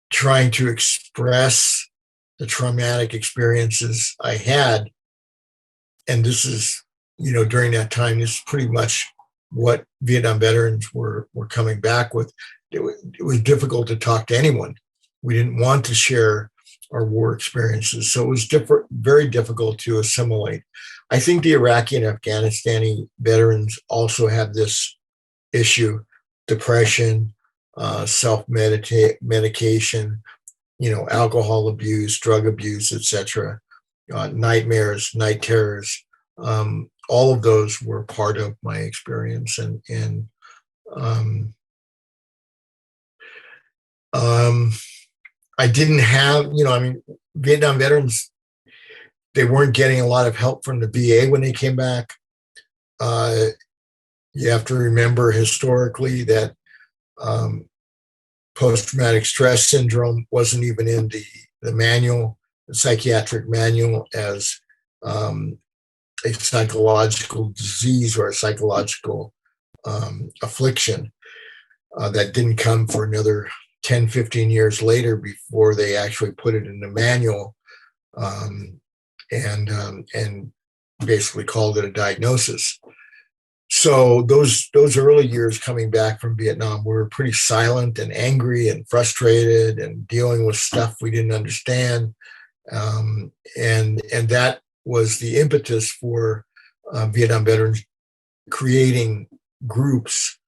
trying to express the traumatic experiences I had. And this is, during that time, this is pretty much what Vietnam veterans were coming back with. It was difficult to talk to anyone. We didn't want to share our war experiences. So it was very difficult to assimilate. I think the Iraqi and Afghanistani veterans also have this issue: depression, self-medication, alcohol abuse, drug abuse, etc., nightmares, night terrors. All of those were part of my experience, and I didn't have, Vietnam veterans, they weren't getting a lot of help from the VA when they came back. You have to remember historically that post-traumatic stress syndrome wasn't even in the manual, the psychiatric manual, as a psychological disease or a psychological affliction. That didn't come for another 10, 15 years later before they actually put it in the manual, and basically called it a diagnosis. So those early years coming back from Vietnam, we were pretty silent and angry and frustrated and dealing with stuff we didn't understand, and that was the impetus for Vietnam veterans creating groups,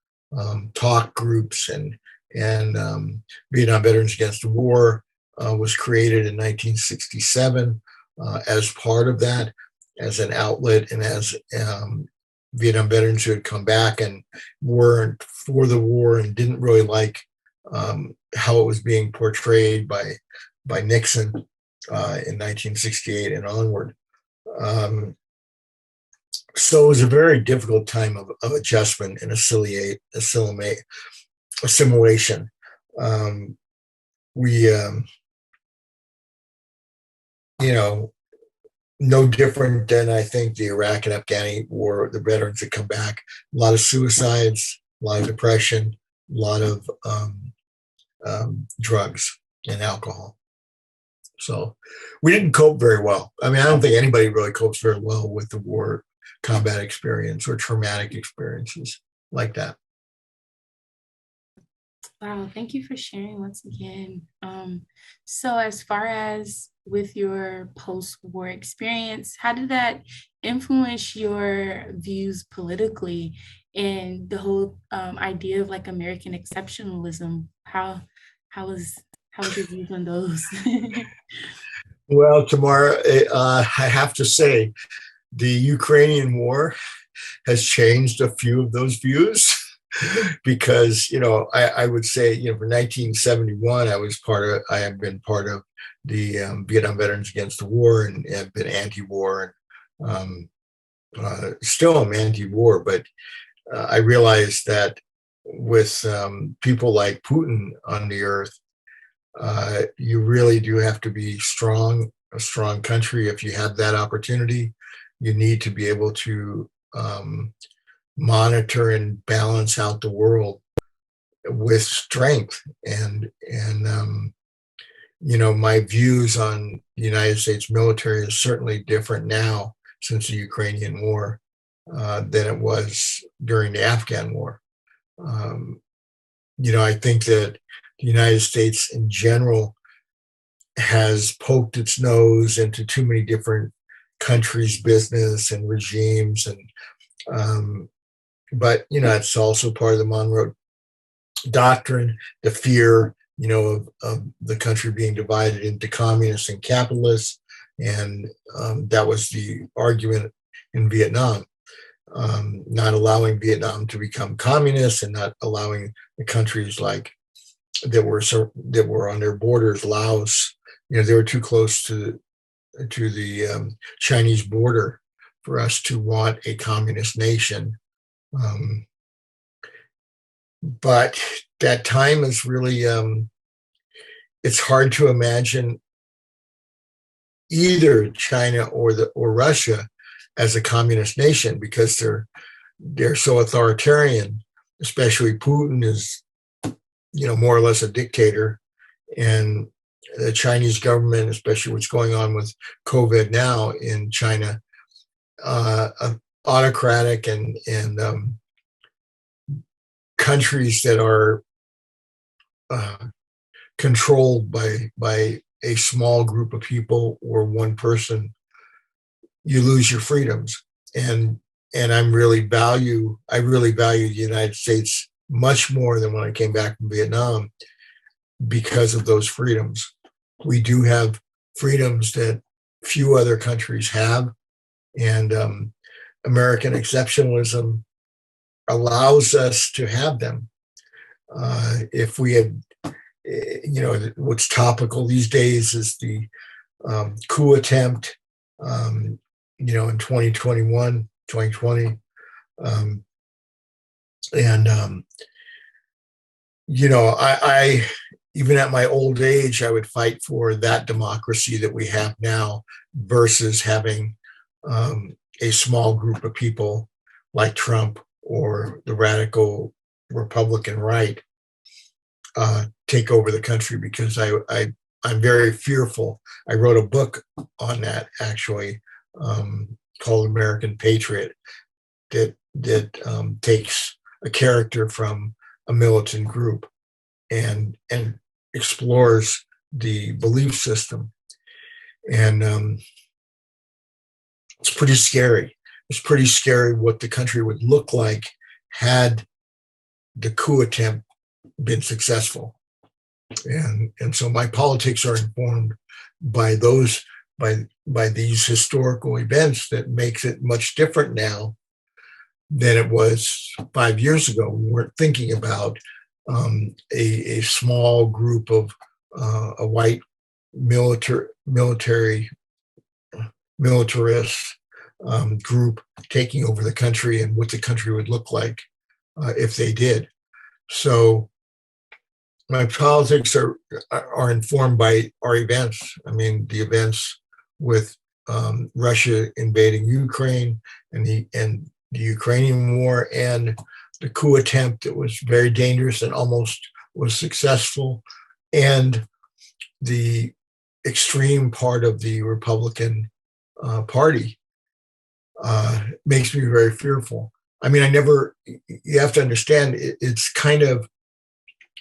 talk groups, and Vietnam Veterans Against the War was created in 1967 as part of that, as an outlet, and as Vietnam veterans who had come back and weren't for the war and didn't really like how it was being portrayed by Nixon in 1968 and onward. So it was a very difficult time of adjustment and assimilation. We, no different than I think the Iraq and Afghani war, the veterans that come back, a lot of suicides, a lot of depression, a lot of drugs and alcohol. So we didn't cope very well. I mean, I don't think anybody really copes very well with the war combat experience or traumatic experiences like that. Wow, thank you for sharing once again. So as far as with your post-war experience, how did that influence your views politically and the whole idea of like American exceptionalism? How was your views on those? Well, Tamara, I have to say, the Ukrainian war has changed a few of those views. Because I would say for 1971 I have been part of the Vietnam Veterans Against the War, and have been anti-war, and still am anti-war, but I realized that with people like Putin on the earth, you really do have to be a strong country. If you have that opportunity, you need to be able to monitor and balance out the world with strength, and my views on the United States military is certainly different now since the Ukrainian war than it was during the Afghan war. Um, I think that the United States in general has poked its nose into too many different countries' business and regimes, and but it's also part of the Monroe Doctrine, the fear, of the country being divided into communists and capitalists, and that was the argument in Vietnam. Not allowing Vietnam to become communist and not allowing the countries like that were on their borders, Laos, they were too close to the Chinese border for us to want a communist nation. But that time is really, it's hard to imagine either China or Russia as a communist nation because they're so authoritarian. Especially Putin is, more or less a dictator, and the Chinese government, especially what's going on with COVID now in China, autocratic and countries that are controlled by a small group of people or one person, you lose your freedoms. And I really value the United States much more than when I came back from Vietnam because of those freedoms. We do have freedoms that few other countries have, and American exceptionalism allows us to have them. If we had, what's topical these days is the coup attempt, in 2021, 2020. I even at my old age, I would fight for that democracy that we have now versus having a small group of people like Trump or the radical Republican right take over the country, because I'm very fearful. I wrote a book on that, actually, called American Patriot, that takes a character from a militant group and explores the belief system. And it's pretty scary. It's pretty scary what the country would look like had the coup attempt been successful. And so my politics are informed by these historical events that makes it much different now than it was 5 years ago. We weren't thinking about a small group of a white militarist group taking over the country and what the country would look like if they did. So my politics are informed by our events. I mean, the events with Russia invading Ukraine and the Ukrainian war, and the coup attempt that was very dangerous and almost was successful, and the extreme part of the Republican Party makes me very fearful. I mean, you have to understand, it's kind of,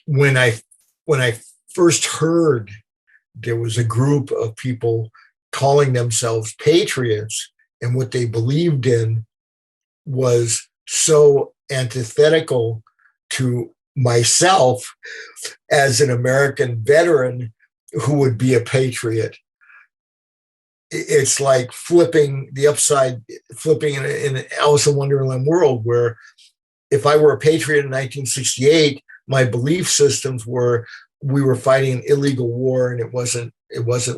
when I first heard there was a group of people calling themselves patriots, and what they believed in was so antithetical to myself as an American veteran who would be a patriot. It's like flipping in an Alice in Wonderland world, where if I were a patriot in 1968, my belief systems were we were fighting an illegal war and it wasn't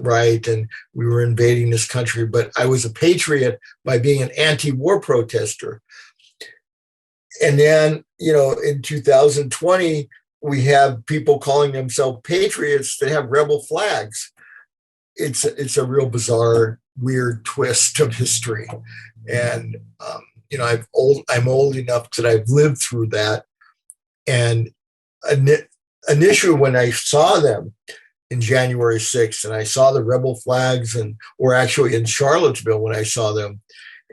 right, and we were invading this country. But I was a patriot by being an anti-war protester. And then, in 2020, we have people calling themselves patriots that have rebel flags. It's a real bizarre, weird twist of history. And, I'm old enough that I've lived through that. And initially, when I saw them, in January 6th, and I saw the rebel flags, or actually in Charlottesville when I saw them,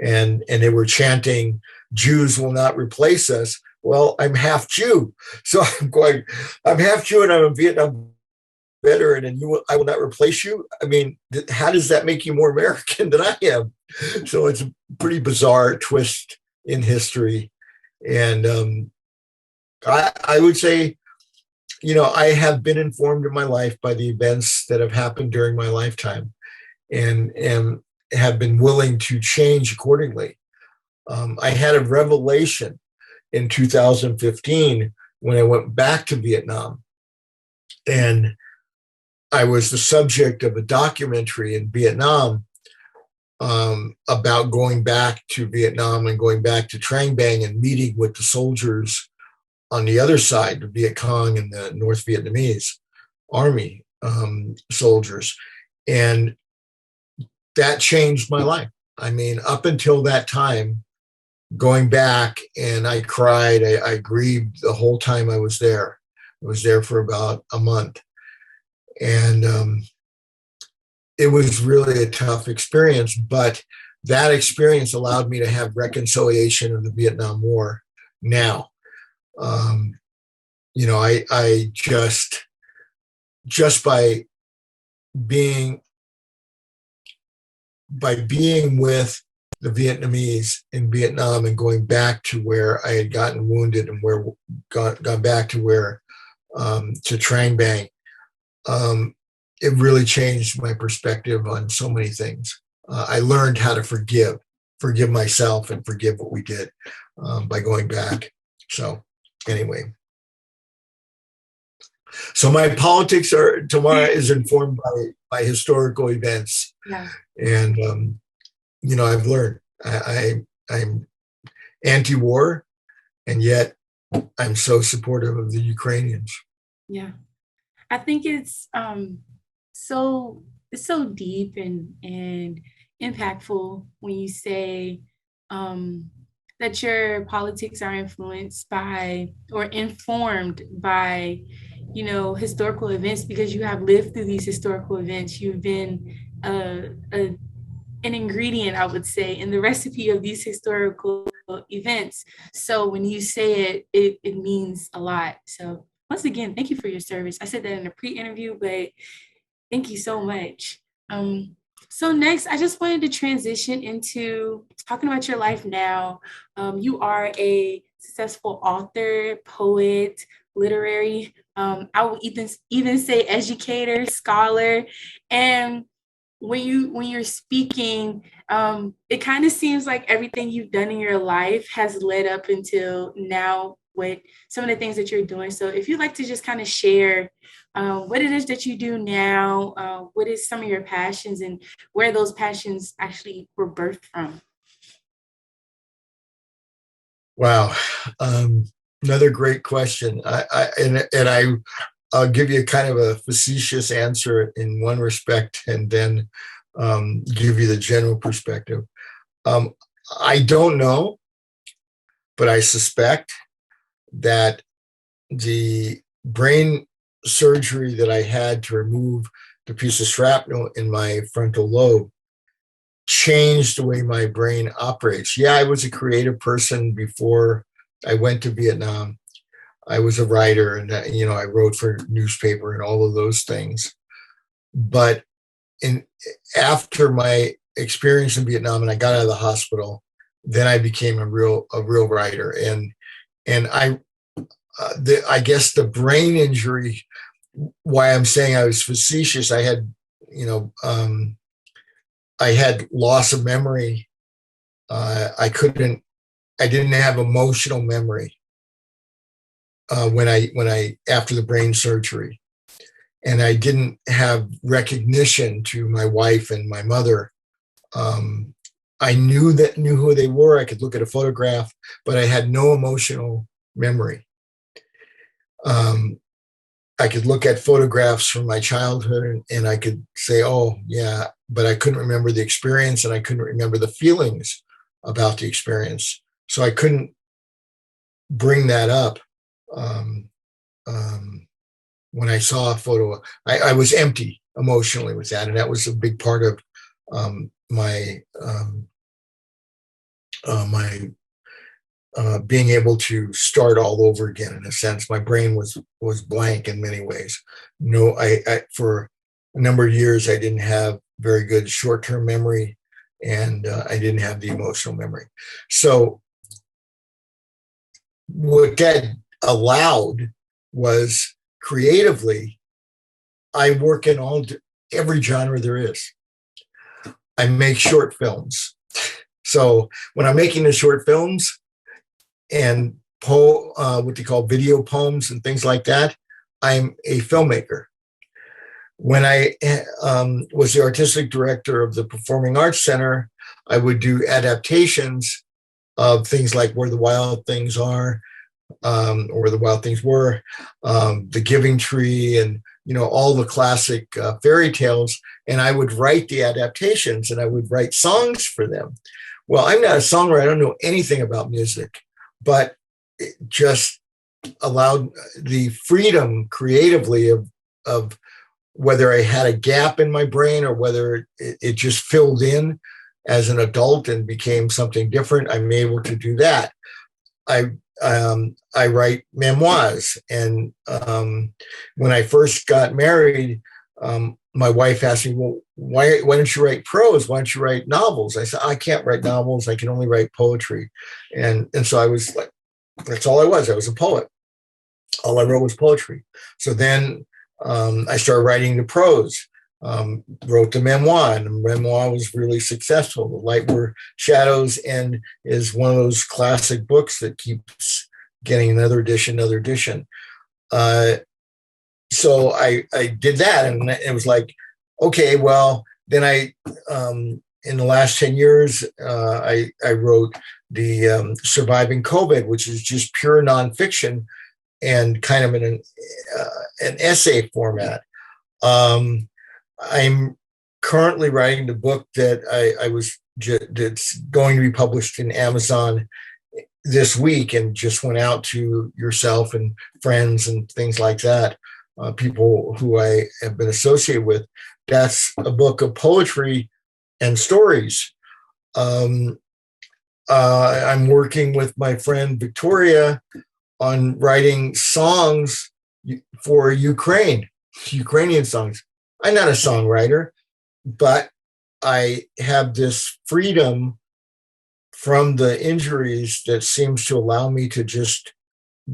and they were chanting, "Jews will not replace us." Well, I'm half Jew, so I'm half Jew, and I'm a Vietnam veteran, and I will not replace you. I mean, how does that make you more American than I am? So it's a pretty bizarre twist in history, and I would say, I have been informed in my life by the events that have happened during my lifetime, and have been willing to change accordingly. I had a revelation in 2015 when I went back to Vietnam, and I was the subject of a documentary in Vietnam about going back to Vietnam and going back to Trang Bang and meeting with the soldiers on the other side, the Viet Cong and the North Vietnamese Army soldiers. And that changed my life. I mean, up until that time, going back, and I cried, I grieved the whole time I was there. I was there for about a month. And it was really a tough experience, but that experience allowed me to have reconciliation of the Vietnam War now. I just by being with the Vietnamese in Vietnam and going back to where I had gotten wounded and gone back to where to Trang Bang, it really changed my perspective on so many things. I learned how to forgive myself and forgive what we did by going back. So anyway, so my politics Tamara is informed by historical events. Yeah. And, I've learned I'm anti-war, and yet I'm so supportive of the Ukrainians. Yeah. I think it's so deep and impactful when you say that your politics are influenced by or informed by, historical events, because you have lived through these historical events. You've been an ingredient, I would say, in the recipe of these historical events. So when you say it means a lot. So once again, thank you for your service. I said that in a pre-interview, but thank you so much. So next, I just wanted to transition into talking about your life now. You are a successful author, poet, literary, I will even say educator, scholar. And when you're speaking, it kind of seems like everything you've done in your life has led up until now with some of the things that you're doing. So if you'd like to just kind of share what it is that you do now, what is some of your passions and where those passions actually were birthed from. Wow. Another great question. I'll give you kind of a facetious answer in one respect, and then give you the general perspective. I don't know, but I suspect that the brain surgery that I had to remove the piece of shrapnel in my frontal lobe changed the way my brain operates. Yeah, I was a creative person before I went to Vietnam. I was a writer, and I wrote for newspaper and all of those things. But after my experience in Vietnam, and I got out of the hospital, then I became a real writer. And I guess the brain injury, why I'm saying I was facetious, I had loss of memory. I didn't have emotional memory when I after the brain surgery, and I didn't have recognition to my wife and my mother. I knew who they were. I could look at a photograph, but I had no emotional memory. I could look at photographs from my childhood and I could say, oh, yeah, but I couldn't remember the experience, and I couldn't remember the feelings about the experience. So I couldn't bring that up when I saw a photo, I was empty emotionally with that. And that was a big part of my being able to start all over again. In a sense, my brain was blank in many ways. No, I for a number of years I didn't have very good short-term memory, and I didn't have the emotional memory. So what that allowed was, creatively, I work in every genre there is. I make short films. So when I'm making the short films and what they call video poems and things like that, I'm a filmmaker. When I was the artistic director of the Performing Arts Center, I would do adaptations of things like Where the Wild Things Are, or Where the Wild Things Were, The Giving Tree, and all the classic fairy tales. And I would write the adaptations, and I would write songs for them. Well, I'm not a songwriter. I don't know anything about music, but it just allowed the freedom creatively of whether I had a gap in my brain or whether it just filled in as an adult and became something different. I'm able to do that. I write memoirs, and when I first got married, my wife asked me, "Well, why don't you write prose? Why don't you write novels?" I said, "I can't write novels. I can only write poetry," and so I was like, "That's all I was. I was a poet. All I wrote was poetry." So then I started writing the prose. Wrote the memoir, and the memoir was really successful. The Light Were Shadows and is one of those classic books that keeps getting another edition. So I did that, and it was like, okay, well, then in the last 10 years, I wrote the Surviving COVID, which is just pure nonfiction and kind of in an essay format. I'm currently writing the book that that's going to be published in Amazon this week, and just went out to yourself and friends and things like that, people who I have been associated with. That's a book of poetry and stories. I'm working with my friend Victoria on writing songs for Ukrainian songs. I'm not a songwriter, but I have this freedom from the injuries that seems to allow me to just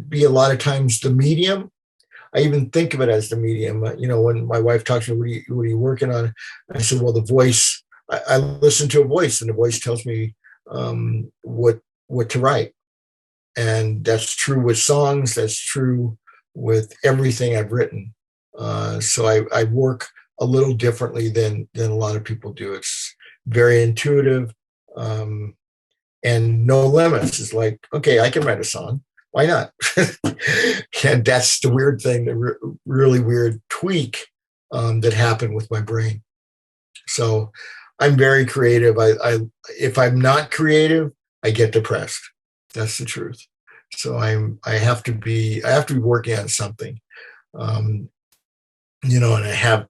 be a lot of times the medium. I even think of it as the medium. When my wife talks to me, what are you working on? I said, well, the voice, I listen to a voice, and the voice tells me what to write. And that's true with songs. That's true with everything I've written. So I work a little differently than a lot of people do. It's very intuitive, and no limits. It's like, okay, I can write a song. Why not? And that's the weird thing, the really weird tweak that happened with my brain. So I'm very creative. If I'm not creative, I get depressed. That's the truth. So I have to be working on something. And I have,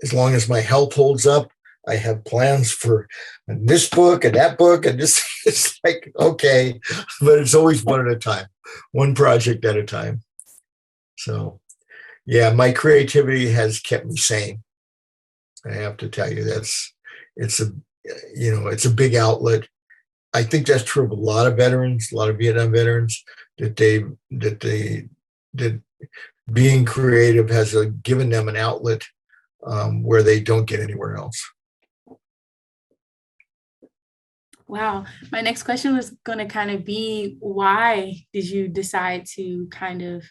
as long as my health holds up, I have plans for this book and that book and this. It's like, okay, but it's always one at a time, one project at a time. So, yeah, my creativity has kept me sane. I have to tell you, it's a big outlet. I think that's true of a lot of veterans, a lot of Vietnam veterans, that being creative has given them an outlet where they don't get anywhere else. Wow. My next question was going to kind of be, why did you decide to kind of,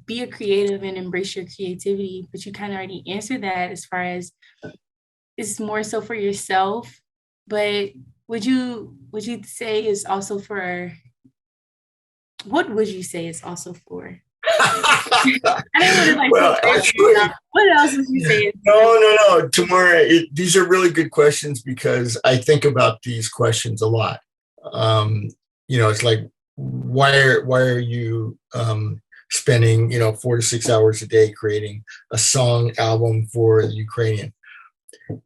be a creative and embrace your creativity? But you kind of already answered that, as far as it's more so for yourself. But would you say is also for, what would you say is also for? I didn't want to actually, what else would you say? No, Tamara, these are really good questions, because I think about these questions a lot. It's like, why are you spending, 4 to 6 hours a day creating a song album for the Ukrainian.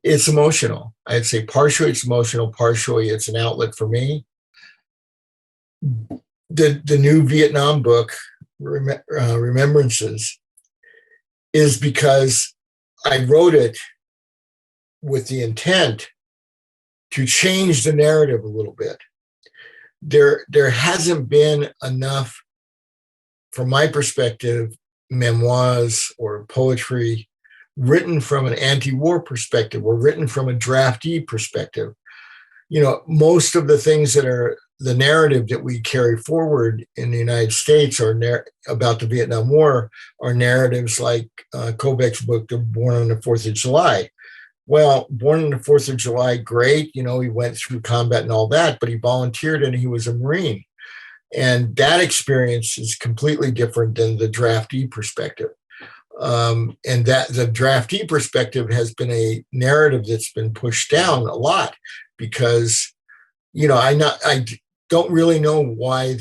It's emotional. I'd say partially it's emotional, partially it's an outlet for me. The new Vietnam book, Remembrances, is because I wrote it with the intent to change the narrative a little bit. There hasn't been enough, from my perspective, memoirs or poetry written from an anti-war perspective or written from a draftee perspective. Most of the things that are the narrative that we carry forward in the United States about the Vietnam War are narratives like Kovec's book, Born on the 4th of July. Well, Born on the 4th of July, great. He went through combat and all that, but he volunteered and he was a Marine. And that experience is completely different than the draftee perspective. And that the draftee perspective has been a narrative that's been pushed down a lot because, I don't really know why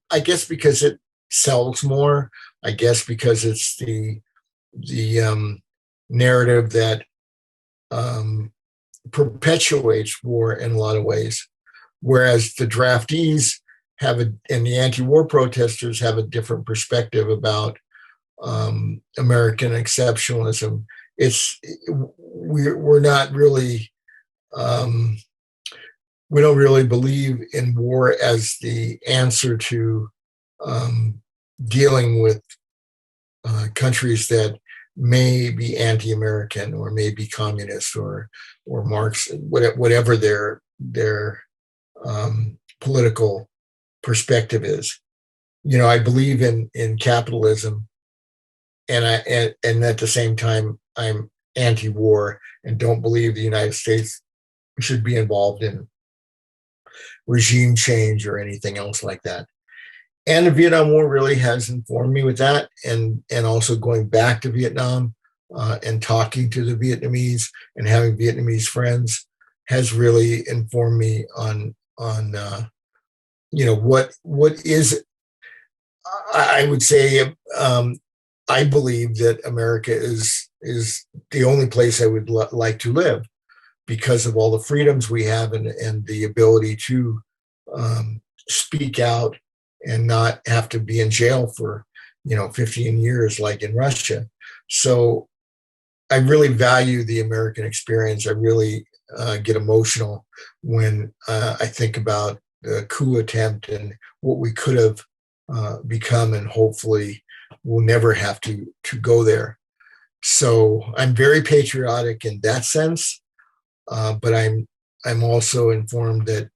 I guess because it sells more. I guess because it's the narrative that perpetuates war in a lot of ways, whereas the draftees and the anti-war protesters have a different perspective about American exceptionalism. We're not really we don't really believe in war as the answer to dealing with countries that may be anti-American or may be communist or Marx, whatever their political perspective is. I believe in capitalism, and at the same time I'm anti-war and don't believe the United States should be involved in regime change or anything else like that. And the Vietnam War really has informed me with that, and also going back to Vietnam and talking to the Vietnamese and having Vietnamese friends has really informed me on what is. I would say I believe that America is the only place I would like to live because of all the freedoms we have and the ability to speak out and not have to be in jail for 15 years like in Russia. So I really value the American experience. I really get emotional when I think about the coup attempt and what we could have become, and hopefully we'll never have to go there. So I'm very patriotic in that sense, but I'm also informed that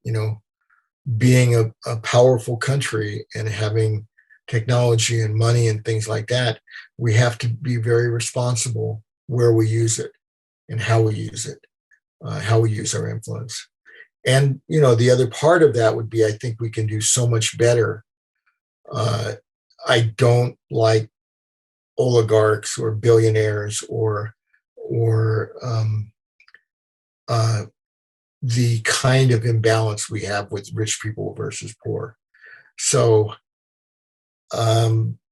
being a powerful country and having technology and money and things like that, we have to be very responsible where we use it and how we use it, how we use our influence. And the other part of that would be, I think we can do so much better. I don't like oligarchs or billionaires or the kind of imbalance we have with rich people versus poor. So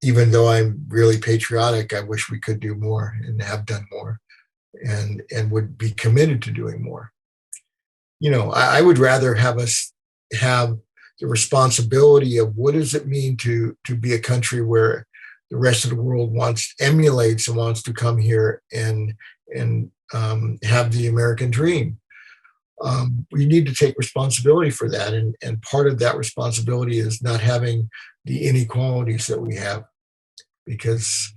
even though I'm really patriotic, I wish we could do more and have done more and would be committed to doing more. I would rather have us have the responsibility of what does it mean to be a country where the rest of the world emulates and wants to come here and have the American dream. We need to take responsibility for that. And part of that responsibility is not having the inequalities that we have, because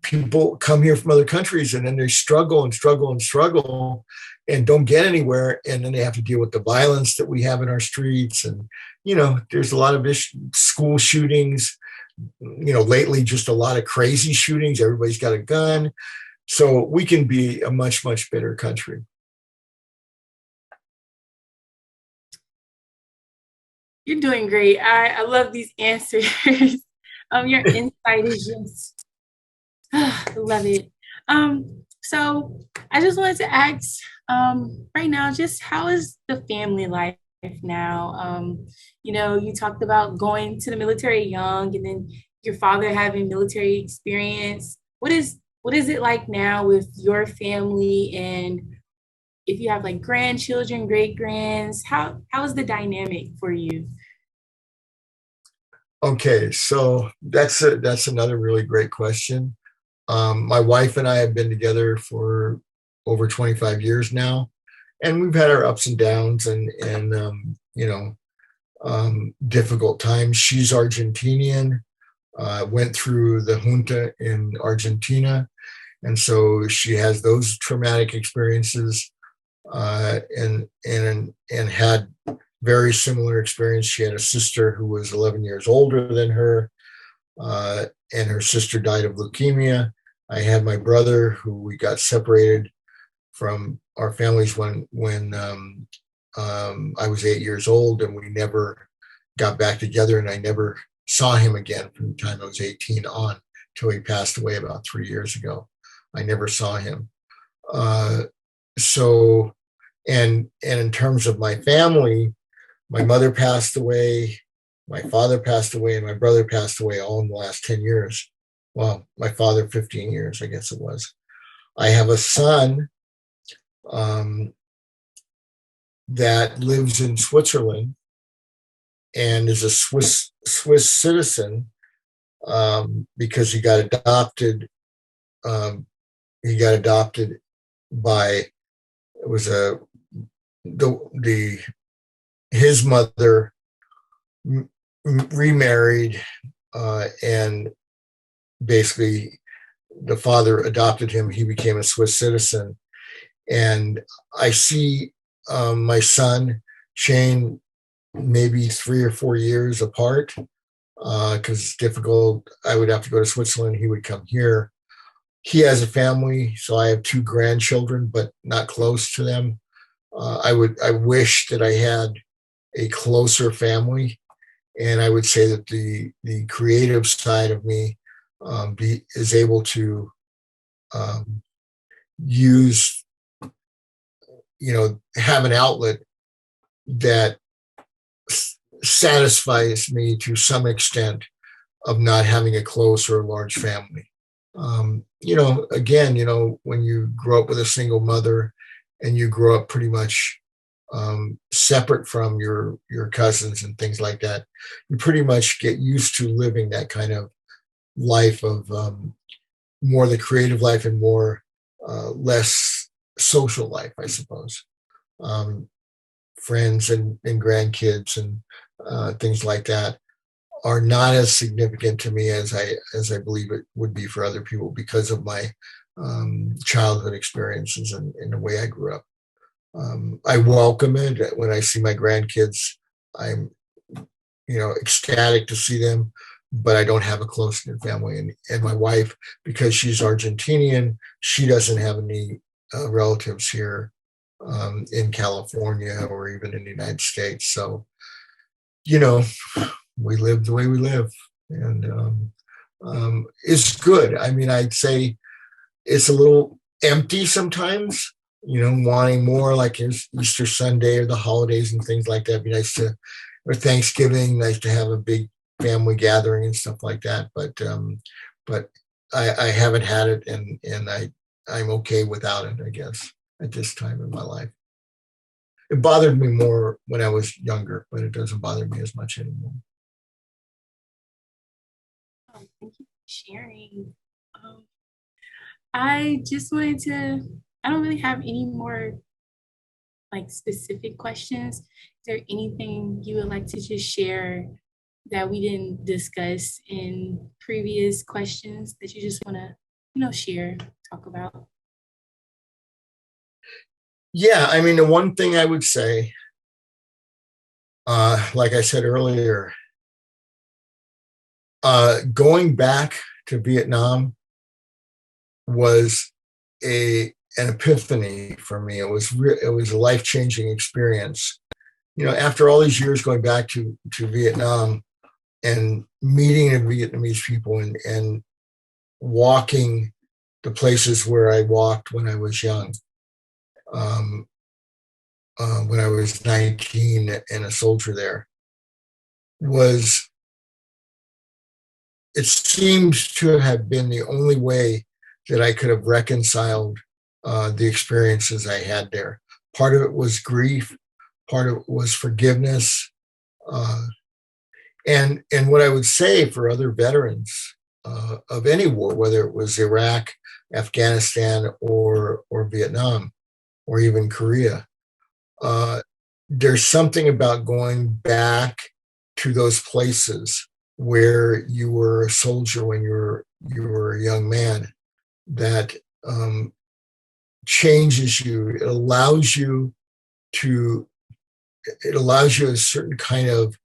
people come here from other countries and then they struggle and struggle and struggle and don't get anywhere. And then they have to deal with the violence that we have in our streets. And, there's a lot of school shootings, lately, just a lot of crazy shootings. Everybody's got a gun. So we can be a much, much better country. You're doing great. I love these answers. Your insight is just, I love it. So I just wanted to ask right now, just how is the family life now. You talked about going to the military young and then your father having military experience. What is it like now with your family, and if you have like grandchildren, great grands, how is the dynamic for you? Okay, so that's another really great question. My wife and I have been together for over 25 years now, and we've had our ups and downs and difficult times. She's Argentinian, went through the junta in Argentina, and so she has those traumatic experiences, and had very similar experience. She had a sister who was 11 years older than her, uh, and her sister died of leukemia. I had my brother who we got separated from our families when I was 8 years old, and we never got back together, and I never saw him again from the time I was 18 on till he passed away about 3 years ago. I never saw him. Uh, so, and in terms of my family, my mother passed away, my father passed away, and my brother passed away all in the last 10 years. Well, my father, 15 years, I guess it was. I have a son um, that lives in Switzerland and is a Swiss citizen, because he got adopted. Um, he got adopted by, it was a the his mother remarried, and basically the father adopted him. He became a Swiss citizen, and I see my son Shane maybe 3 or 4 years apart, because it's difficult. I would have to go to Switzerland. He would come here. He has a family, so I have two grandchildren, but not close to them. I wish that I had a closer family, and I would say that the creative side of me is able to um, use, have an outlet that satisfies me to some extent of not having a close or a large family. Again, when you grow up with a single mother and you grow up pretty much separate from your cousins and things like that, you pretty much get used to living that kind of life of more the creative life and more less social life, I suppose. Um, Friends and grandkids and things like that are not as significant to me as I believe it would be for other people because of my childhood experiences and the way I grew up. I welcome it when I see my grandkids. I'm ecstatic to see them, but I don't have a close knit family. And my wife, because she's Argentinian, she doesn't have any relatives here in California or even in the United States. So, you know, we live the way we live, and it's good. I mean, I'd say it's a little empty sometimes. Wanting more, like Easter Sunday or the holidays and things like that. It'd be nice to, or Thanksgiving, nice to have a big family gathering and stuff like that. But I haven't had it, and I'm okay without it, I guess, at this time in my life. It bothered me more when I was younger, but it doesn't bother me as much anymore. Thank you for sharing. Um, I just wanted to, I don't really have any more like specific questions. Is there anything you would like to just share that we didn't discuss in previous questions that you just want to, share, talk about? Yeah, I mean, the one thing I would say, like I said earlier, going back to Vietnam was an epiphany for me. It was a life changing experience. After all these years going back to Vietnam and meeting the Vietnamese people and walking the places where I walked when I was young, um, when I was 19 and a soldier there, was it seems to have been the only way that I could have reconciled the experiences I had there. Part of it was grief, part of it was forgiveness, uh, and what I would say for other veterans of any war, whether it was Iraq, Afghanistan, or Vietnam, or even Korea, uh, there's something about going back to those places where you were a soldier when you were a young man that changes you. To it allows you a certain kind of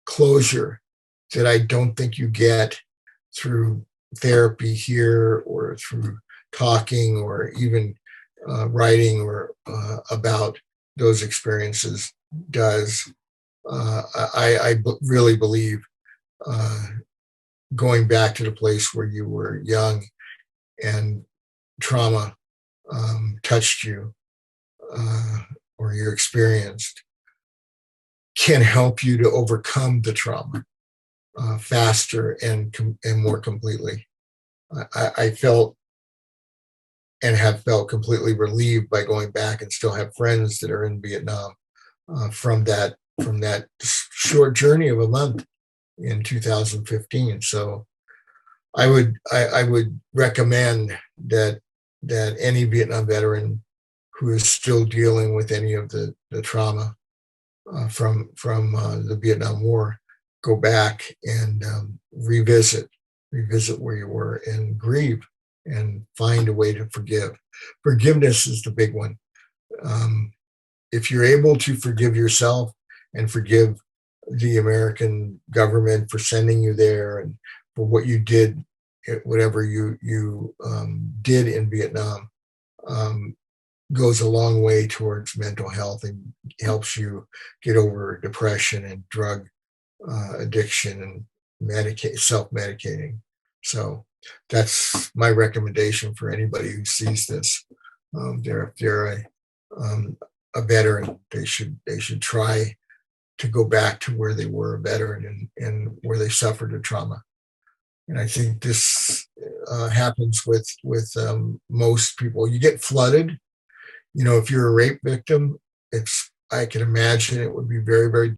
closure that I don't think you get through therapy here or through talking or even writing or about those experiences does. I really believe uh, going back to the place where you were young and trauma touched you uh, or you experienced can help you to overcome the trauma faster and more completely. I felt and have felt completely relieved by going back and still have friends that are in Vietnam from that short journey of a month in 2015. So I would recommend that any Vietnam veteran who is still dealing with any of the trauma from the Vietnam War go back and revisit where you were and grieve and find a way to forgive. Forgiveness is the big one. Um, if you're able to forgive yourself and forgive the American government for sending you there and for what you did, whatever you did in Vietnam, um, goes a long way towards mental health and helps you get over depression and drug addiction and self-medicating. So that's my recommendation for anybody who sees this. If they're a veteran, they should try to go back to where they were a veteran and where they suffered a trauma. And I think this happens with most people. You get flooded. If you're a rape victim, I can imagine it would be very, very